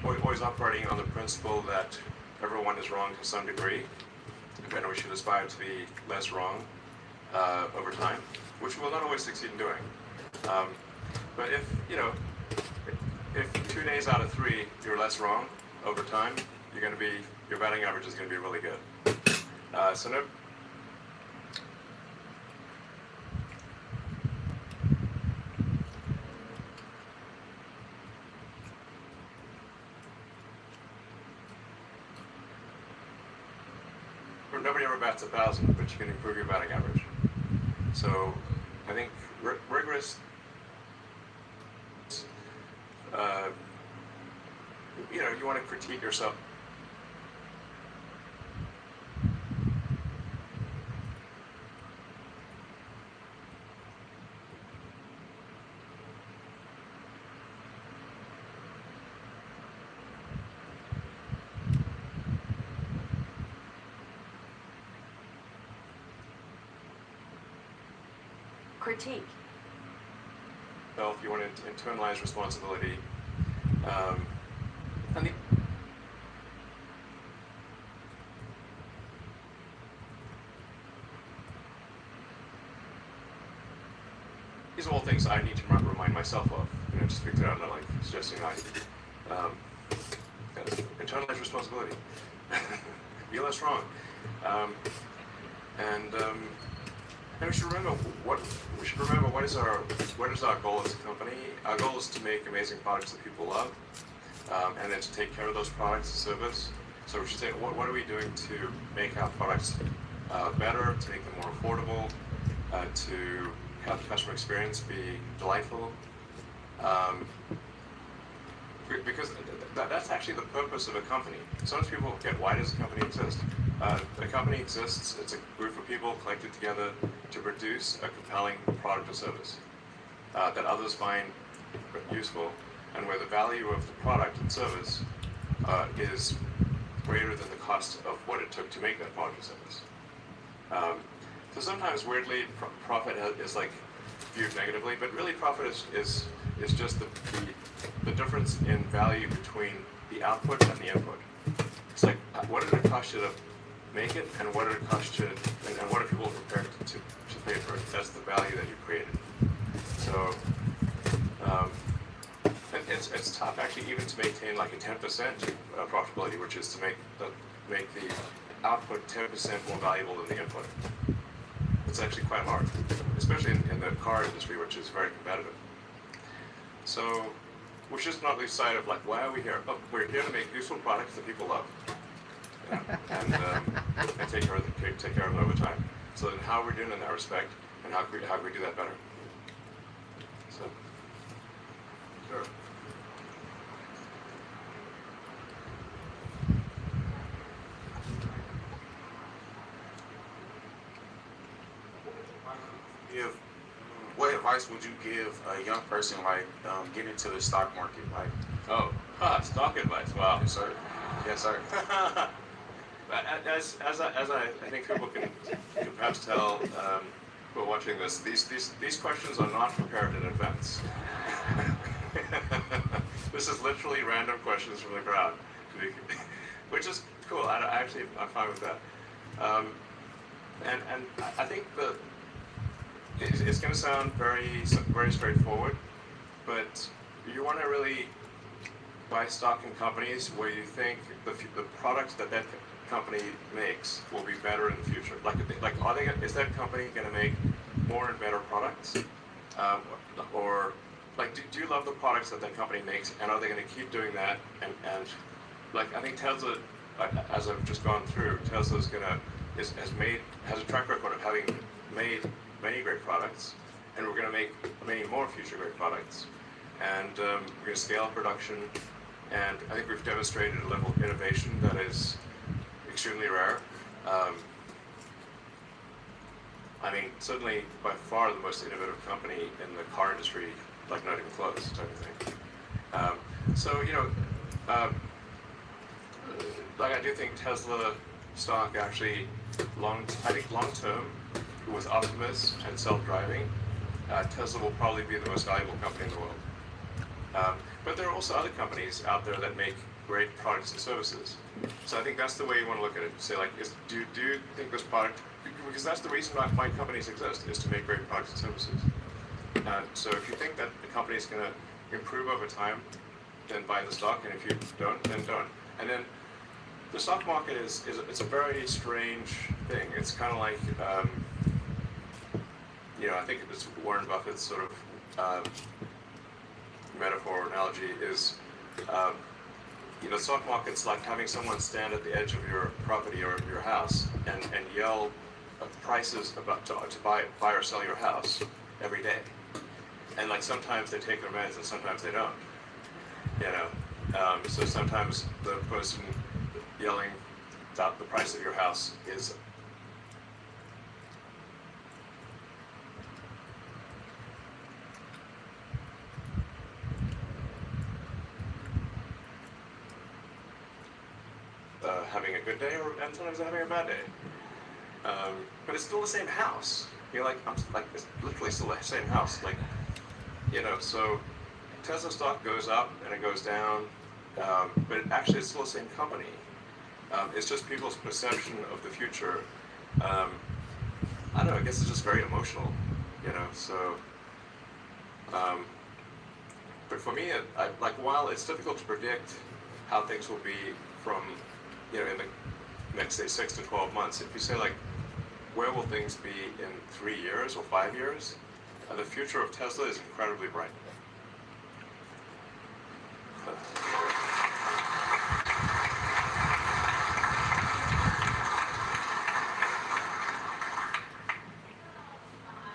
always operating on the principle that everyone is wrong to some degree, and we should aspire to be less wrong over time, which we'll not always succeed in doing. But if, you know, if 2 days out of 3 you're less wrong over time, your batting average is going to be really good. So no. Nobody ever bats 1,000, but you can improve your batting average. So I think rigorous, you know, you want to critique yourself.
Critique.
Well, if you want to internalize responsibility, and these are all things I need to remind myself of. You know, just figure it out, not like suggesting internalize responsibility. Be less wrong. And we should remember what is our goal as a company. Our goal is to make amazing products that people love, and then to take care of those products and service. So we should say, what are we doing to make our products better, to make them more affordable, to have the customer experience be delightful. Because that's actually the purpose of a company. Sometimes people forget, why does a company exist? A company exists, it's a group of people collected together to produce a compelling product or service that others find useful, and where the value of the product and service is greater than the cost of what it took to make that product or service. So sometimes, weirdly, profit is like viewed negatively, but really profit is just the difference in value between the output and the input. It's like, what did it cost you to make it, and what did it cost you, and what are people prepared to pay for it? That's the value that you created. So it's tough actually even to maintain like a 10% profitability, which is to make the output 10% more valuable than the input. It's actually quite hard, especially in the car industry, which is very competitive. So we should not lose sight of like, why are we here? Oh, we're here to make useful products that people love, and take care of them over time. So then, how are we doing in that respect, and how can we do that better? So, sure.
What advice would you give a young person like getting into the stock market? Like,
Stock advice. Wow.
Yes, sir. Yes, sir.
As I think people can perhaps tell who are watching this, these questions are not prepared in advance. This is literally random questions from the crowd, which is cool. I'm fine with that. And I think it's going to sound very straightforward, but you want to really buy stock in companies where you think the products that company makes will be better in the future. Is that company going to make more and better products, or like do you love the products that company makes, and are they going to keep doing that? And like I think Tesla, as I've just gone through, Tesla's has a track record of having made many great products, and we're going to make many more future great products, and we're going to scale production, and I think we've demonstrated a level of innovation that is extremely rare. I mean, certainly by far the most innovative company in the car industry, like not even close, type of thing. So like I do think Tesla stock actually long term, with Optimus and self-driving, Tesla will probably be the most valuable company in the world. But there are also other companies out there that make great products and services. So I think that's the way you want to look at it. Say like, do you think this product, because that's the reason why companies exist, is to make great products and services. So if you think that the company is going to improve over time, then buy the stock, and if you don't, then don't. And then the stock market it's a very strange thing. It's kind of like, I think it's Warren Buffett's sort of metaphor or analogy is, the stock market's like having someone stand at the edge of your property or your house and yell prices about to buy or sell your house every day. And like sometimes they take their meds and sometimes they don't. So sometimes the person yelling about the price of your house is having a good day, and sometimes having a bad day. But it's still the same house. It's literally still the same house. So Tesla stock goes up and it goes down, but actually it's still the same company. It's just people's perception of the future. I don't know, I guess it's just very emotional, so. But for me, while it's difficult to predict how things will be from, in the next, say, 6 to 12 months, if you say where will things be in 3 years or 5 years? The future of Tesla is incredibly bright.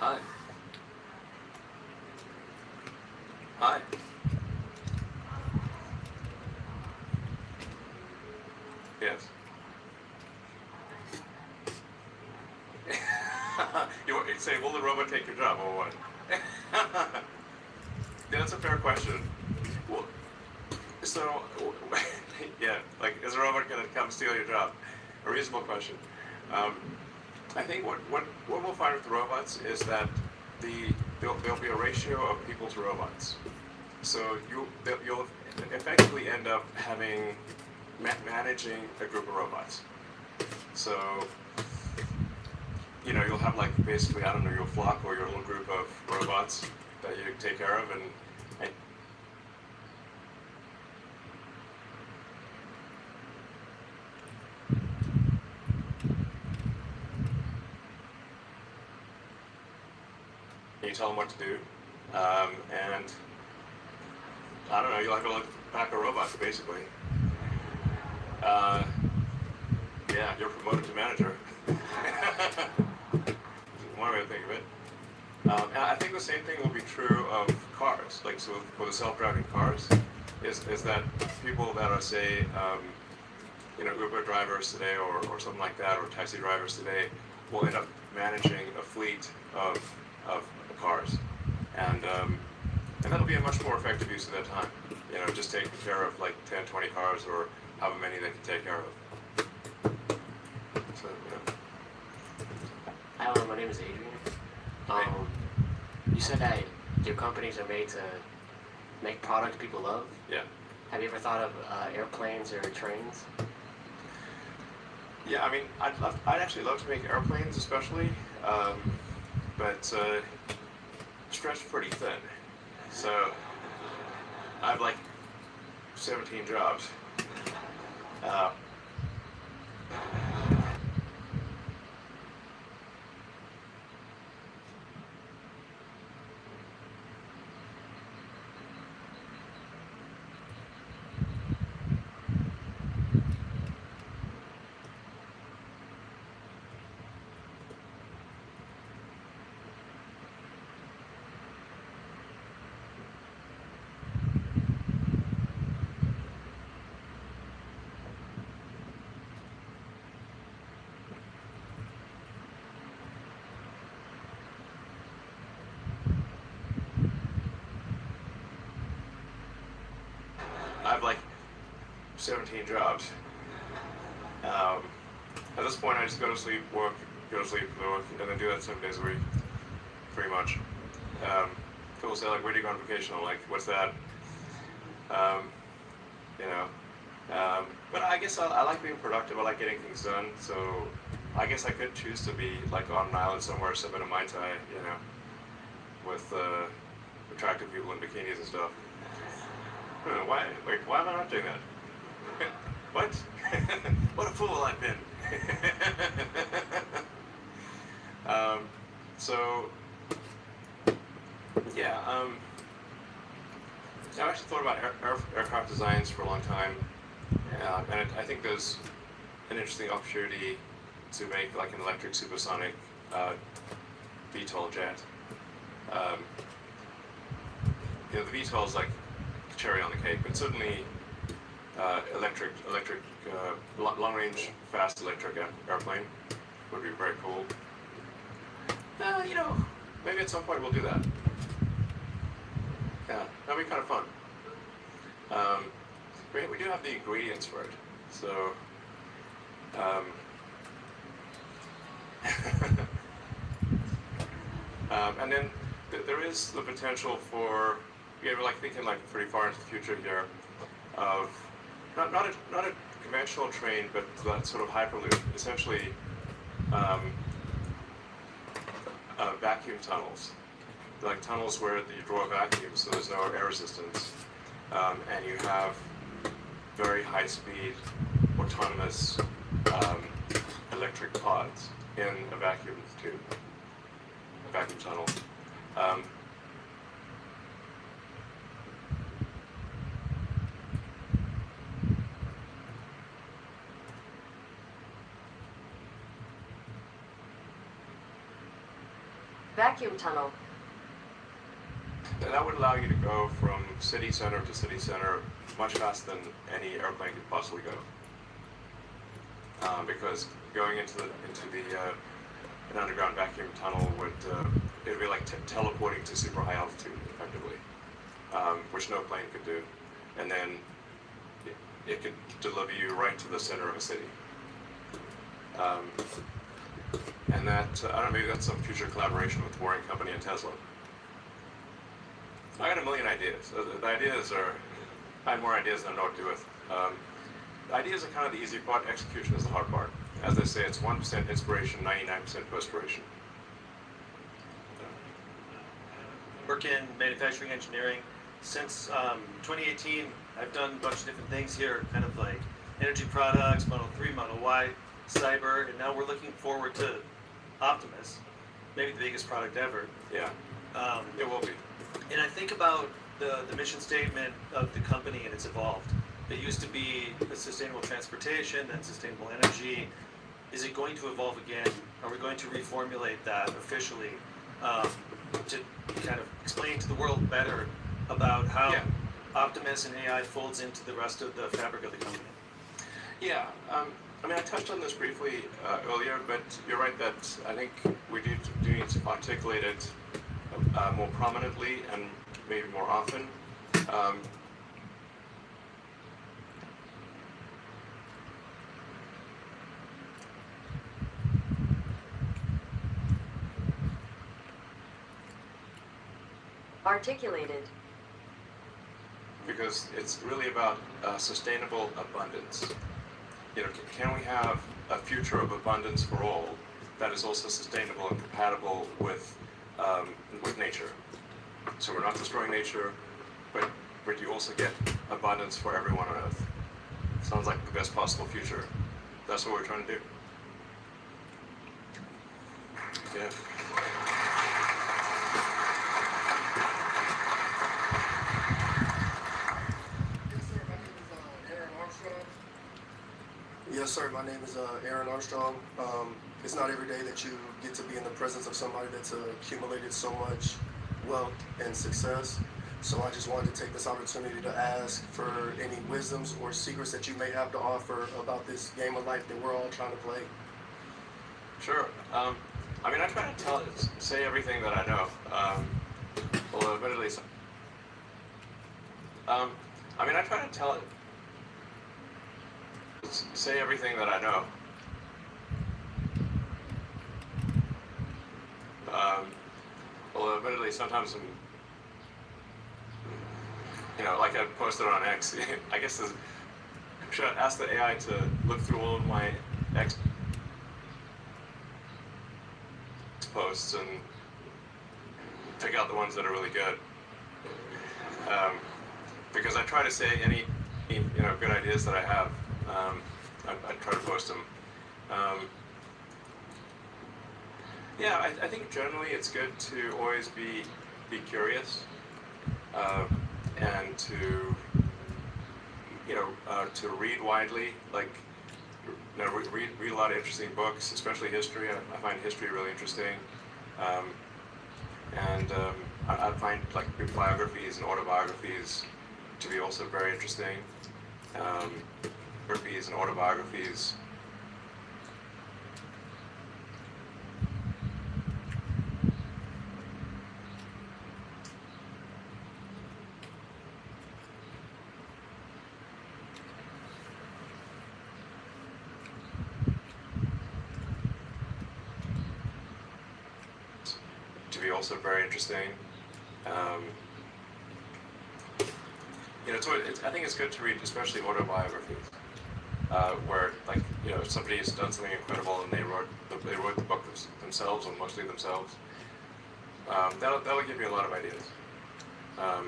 Hi. Hi. Yes. You say, will the robot take your job or what? Yeah, that's a fair question. Well, so, yeah, like, is a robot going to come steal your job? A reasonable question. I think what we'll find with the robots is that there'll be a ratio of people to robots. So you'll effectively end up having managing a group of robots. So you'll have like basically, I don't know, your flock or your little group of robots that you take care of, and you tell them what to do, and I don't know, you'll have a pack of robots basically. Yeah, you're promoted to manager. One way to think of it. And I think the same thing will be true of cars. Like, so for the self-driving cars, is that people that are, say, Uber drivers today or something like that, or taxi drivers today, will end up managing a fleet of cars. And that'll be a much more effective use of their time. Just taking care of like 10, 20 cars or however many they can take care of. So,
Hello, my name is Adrian. You said that your companies are made to make products people love?
Yeah.
Have you ever thought of airplanes or trains?
Yeah, I mean, I'd actually love to make airplanes, especially, but stretched pretty thin. So I have like 17 jobs. I have like 17 jobs. At this point, I just go to sleep, work, go to sleep, work, and then do that 7 days a week, pretty much. People say, like, where do you go on vacation? I'm like, what's that? But I guess I like being productive. I like getting things done. So I guess I could choose to be like on an island somewhere, sipping a Mai Tai, with attractive people in bikinis and stuff. Why am I not doing that? What? What a fool I've been. I've actually thought about aircraft designs for a long time, and I think there's an interesting opportunity to make like an electric supersonic VTOL jet. The VTOL is like cherry on the cake, but certainly electric, long-range, fast electric airplane would be very cool. Maybe at some point we'll do that. Yeah, that'd be kind of fun. We do have the ingredients for it, so. And then there is the potential for, we're like thinking like pretty far into the future here, of not a conventional train, but that sort of hyperloop, essentially vacuum tunnels, like tunnels where you draw a vacuum, so there's no air resistance, and you have very high-speed, autonomous electric pods. in a vacuum tube, a vacuum tunnel.
Vacuum tunnel.
And that would allow you to go from city center to city center much faster than any airplane could possibly go. Because going into an underground vacuum tunnel would it'd be like teleporting to super high altitude effectively, which no plane could do, and then it could deliver you right to the center of a city. And that I don't know, maybe that's some future collaboration with the Boring Company and Tesla. I got a million ideas. The ideas are, I have more ideas than I know what to do with. The ideas are kind of the easy part. Execution is the hard part. As they say, it's 1% inspiration, 99% perspiration.
Work in manufacturing engineering. Since 2018, I've done a bunch of different things here, kind of like energy products, Model 3, Model Y, cyber, and now we're looking forward to Optimus, maybe the biggest product ever.
Yeah, it will be.
And I think about the mission statement of the company, and it's evolved. It used to be sustainable transportation, then sustainable energy. Is it going to evolve again? Are we going to reformulate that officially to kind of explain to the world better about how Optimus and AI folds into the rest of the fabric of the company?
Yeah, I mean, I touched on this briefly earlier, but you're right that I think we do need to articulate it more prominently and maybe more often.
Articulated.
Because it's really about sustainable abundance. You know, can we have a future of abundance for all that is also sustainable and compatible with nature? So we're not destroying nature, but you also get abundance for everyone on Earth. Sounds like the best possible future. That's what we're trying to do. Yeah.
Yes, sir. My name is Aaron Armstrong. It's not every day that you get to be in the presence of somebody that's accumulated so much wealth and success. So I just wanted to take this opportunity to ask for any wisdoms or secrets that you may have to offer about this game of life that we're all trying to play.
Sure. I mean, I try to say everything that I know. Although admittedly, I mean, I try to say everything that I know. Although admittedly, sometimes I'm, you know, like I posted on X. I guess I should ask the AI to look through all of my X posts and pick out the ones that are really good. Because I try to say any good ideas that I have. I try to post them. Yeah, I think generally it's good to always be curious and to to read widely. Like read a lot of interesting books, especially history. I find history really interesting, and I find like biographies and autobiographies to be also very interesting. Biographies and autobiographies. To be also very interesting. I think it's good to read, especially autobiographies, where somebody has done something incredible and they wrote the book themselves, or mostly themselves. That'll give you a lot of ideas. I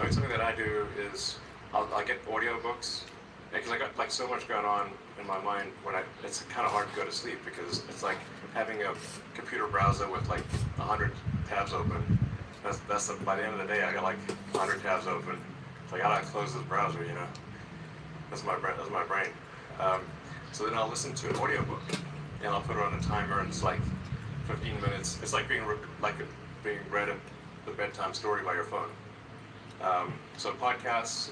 mean, something that I do is I'll get audiobooks because I got like so much going on in my mind when it's kind of hard to go to sleep because it's like having a computer browser with like 100 tabs open. That's by the end of the day I got like 100 tabs open. So I gotta close this browser, you know. That's my brain. So then I'll listen to an audiobook and I'll put it on a timer and it's like 15 minutes. It's like being read the bedtime story by your phone. So podcasts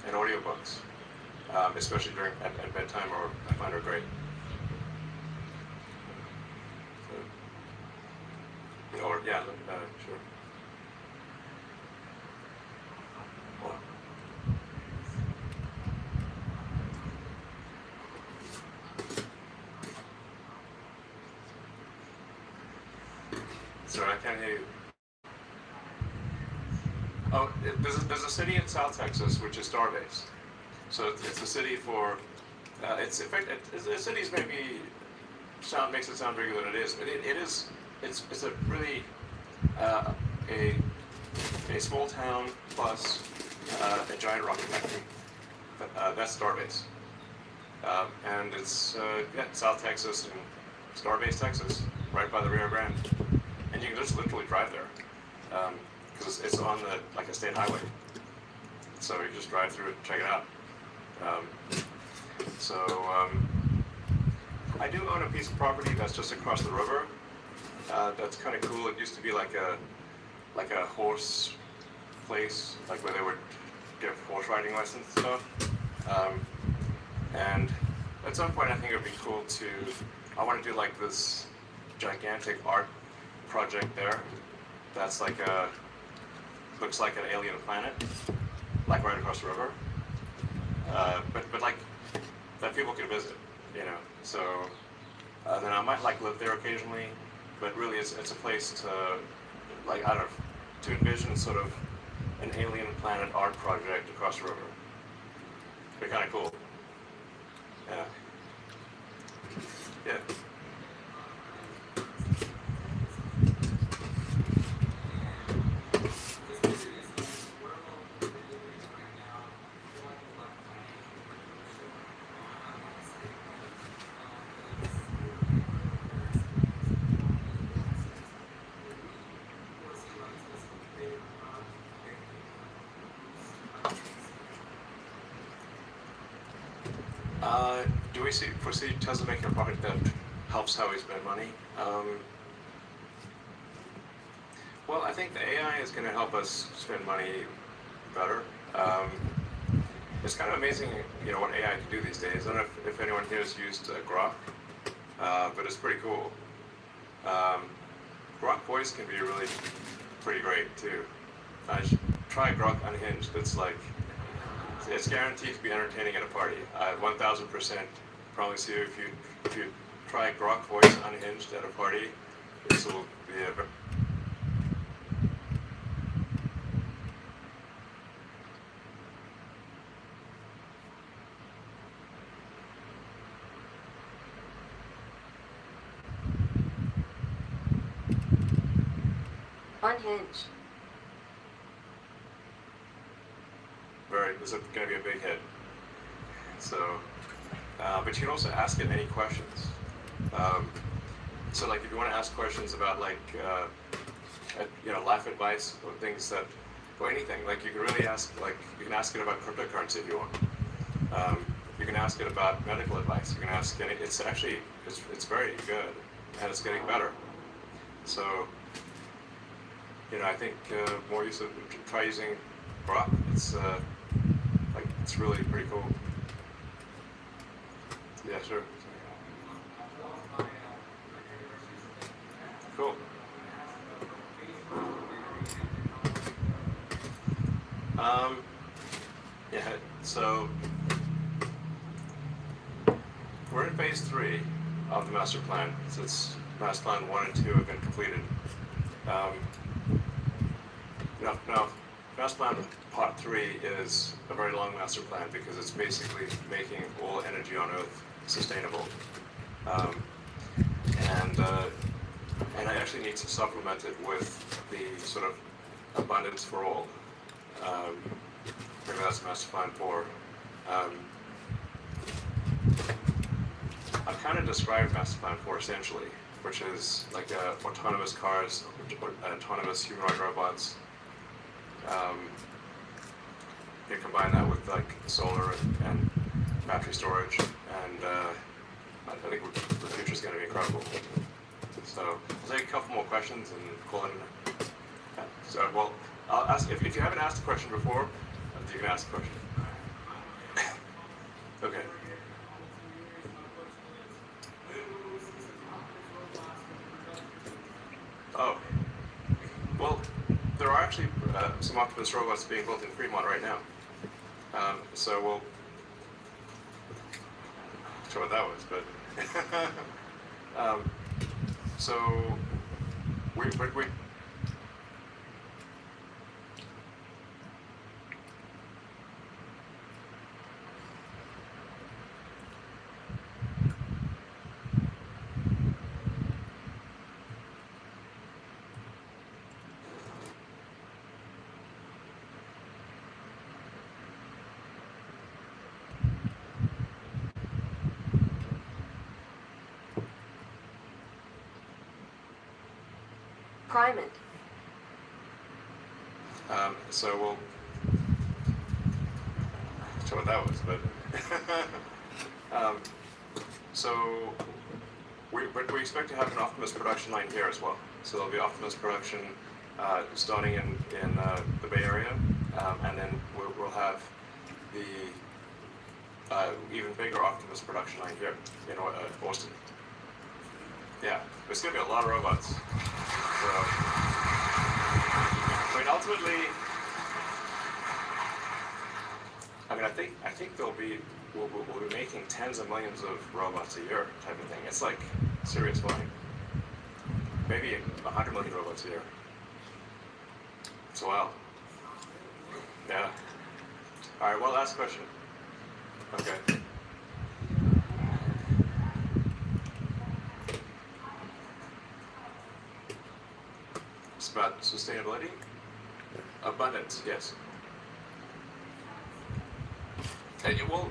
and audiobooks, especially at bedtime, I find are great. So, or yeah, sure. Sorry, I can't hear you. Oh, there's a city in South Texas which is Starbase. So it's a city for, it's in fact, the city's maybe makes it sound bigger than it is, but it's a really a small town plus a giant rocket factory. That's Starbase, and it's South Texas and Starbase, Texas, right by the Rio Grande, and you can just literally drive there. Because it's on like a state highway, so you just drive through it and check it out. I do own a piece of property that's just across the river. That's kind of cool. It used to be like a horse place, like where they would give horse riding lessons and stuff. And at some point, I think it would be cool I want to do like this gigantic art project there. That's like looks like an alien planet, like right across the river. But like that people can visit, you know. So then I might like live there occasionally, but really it's a place to like to envision sort of an alien planet art project across the river. It'd be kind of cool. Yeah. Yeah. Do we foresee Tesla making a product that helps how we spend money? Well, I think the AI is going to help us spend money better. It's kind of amazing, you know, what AI can do these days. I don't know if anyone here has used Grok, but it's pretty cool. Grok Voice can be really pretty great too. Try Grok Unhinged. It's guaranteed to be entertaining at a party. 1000% promise you if you try Grok Voice Unhinged at a party, this will be
Unhinged.
This is going to be a big hit. So, but you can also ask it any questions. So like if you want to ask questions about like, you know, life advice or things or anything, like you can really ask, like you can ask it about cryptocurrency if you want. You can ask it about medical advice. You can ask it, it's very good and it's getting better. So, you know, I think more use of, try using Grok. It's really pretty cool. Yeah, sure. Cool. Yeah, so we're in phase 3 of the master plan. Since master plan 1 and 2 have been completed. Now, master plan part 3 is a very long master plan because it's basically making all energy on Earth sustainable. And I actually need to supplement it with the sort of abundance for all. Maybe that's master plan 4. I've kind of described Master Plan 4 essentially, which is like autonomous cars, autonomous humanoid robots. You combine that with like solar and battery storage, and I think the future is going to be incredible. So I'll take a couple more questions and call it. So well, I'll ask if you haven't asked a question before, you can ask a question. Okay. Oh. Well, there are actually some Optimus robots being built in Fremont right now. So we'll show what that was, but so we
Primate.
so we'll show what that was, but so we expect to have an Optimus production line here as well. So there'll be Optimus production starting in the Bay Area, and then we'll have the even bigger Optimus production line here in Austin. Yeah, there's going to be a lot of robots. So, I mean, ultimately, I think we'll be making tens of millions of robots a year type of thing. It's like serious volume. Maybe 100 million robots a year. It's wild. Yeah. All right. Well, last question. Okay. It's about sustainability. Abundance, yes. Well,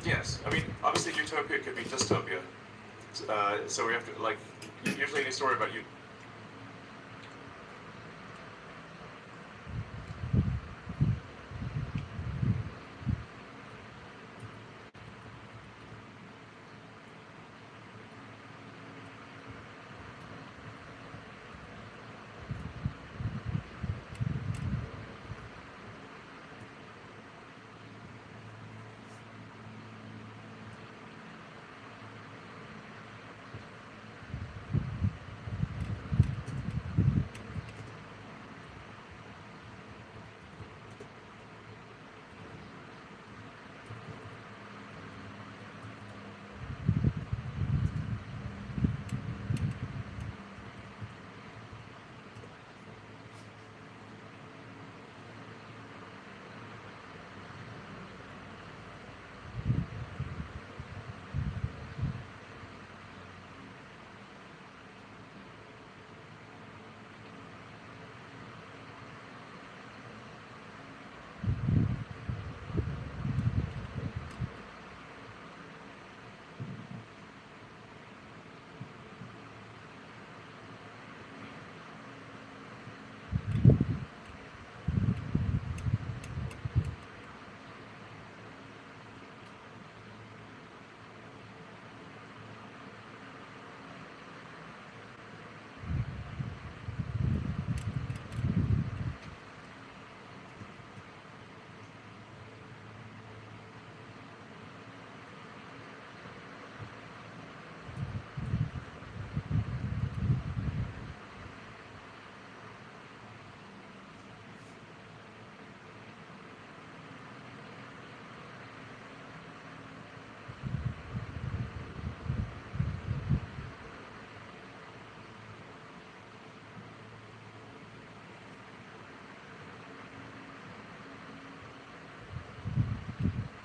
yes. I mean, obviously, utopia could be dystopia. So we have to, like, usually any story about you.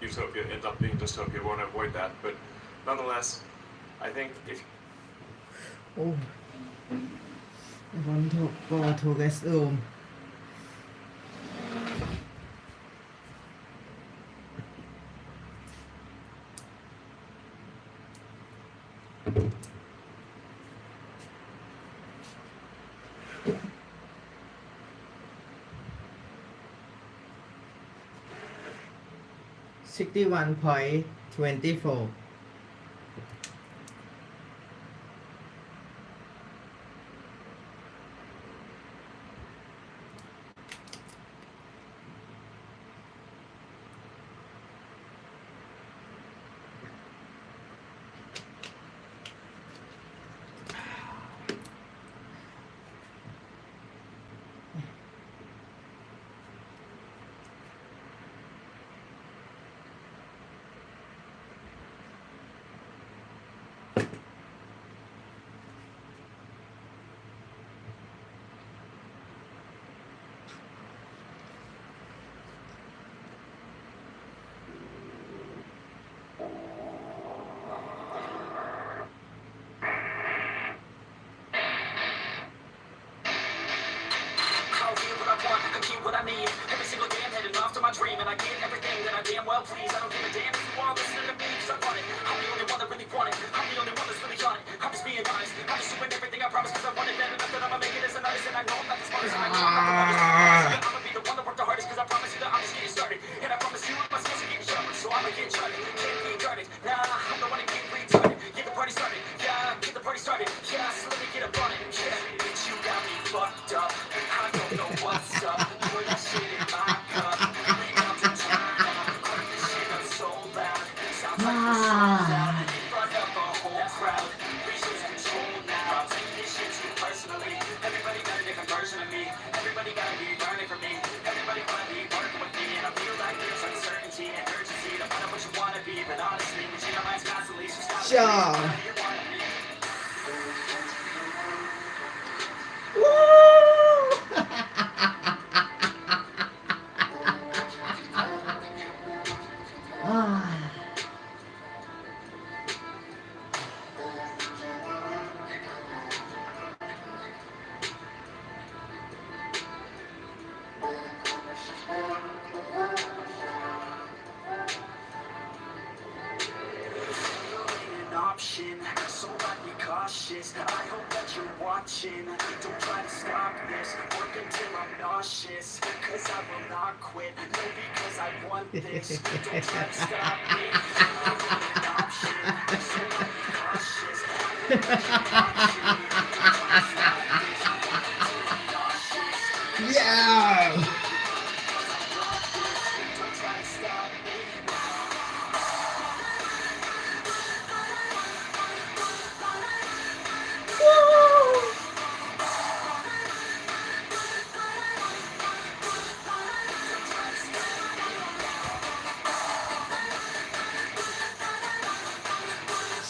Utopia end up being dystopia. We want to avoid that, but nonetheless, I think if
โอ้วันถูกก็ถูกเอสโอม 61.24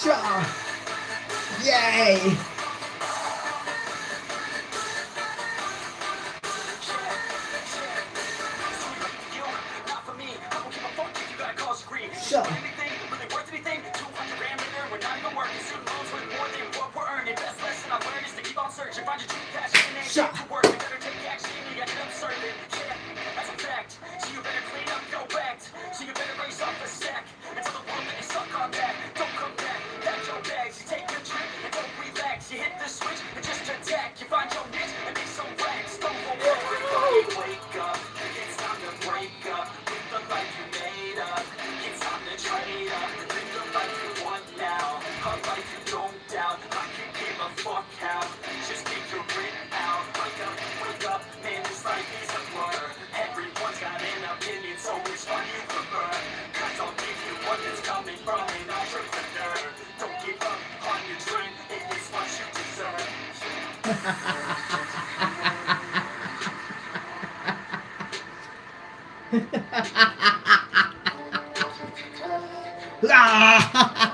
จ้าเย้ฮ่า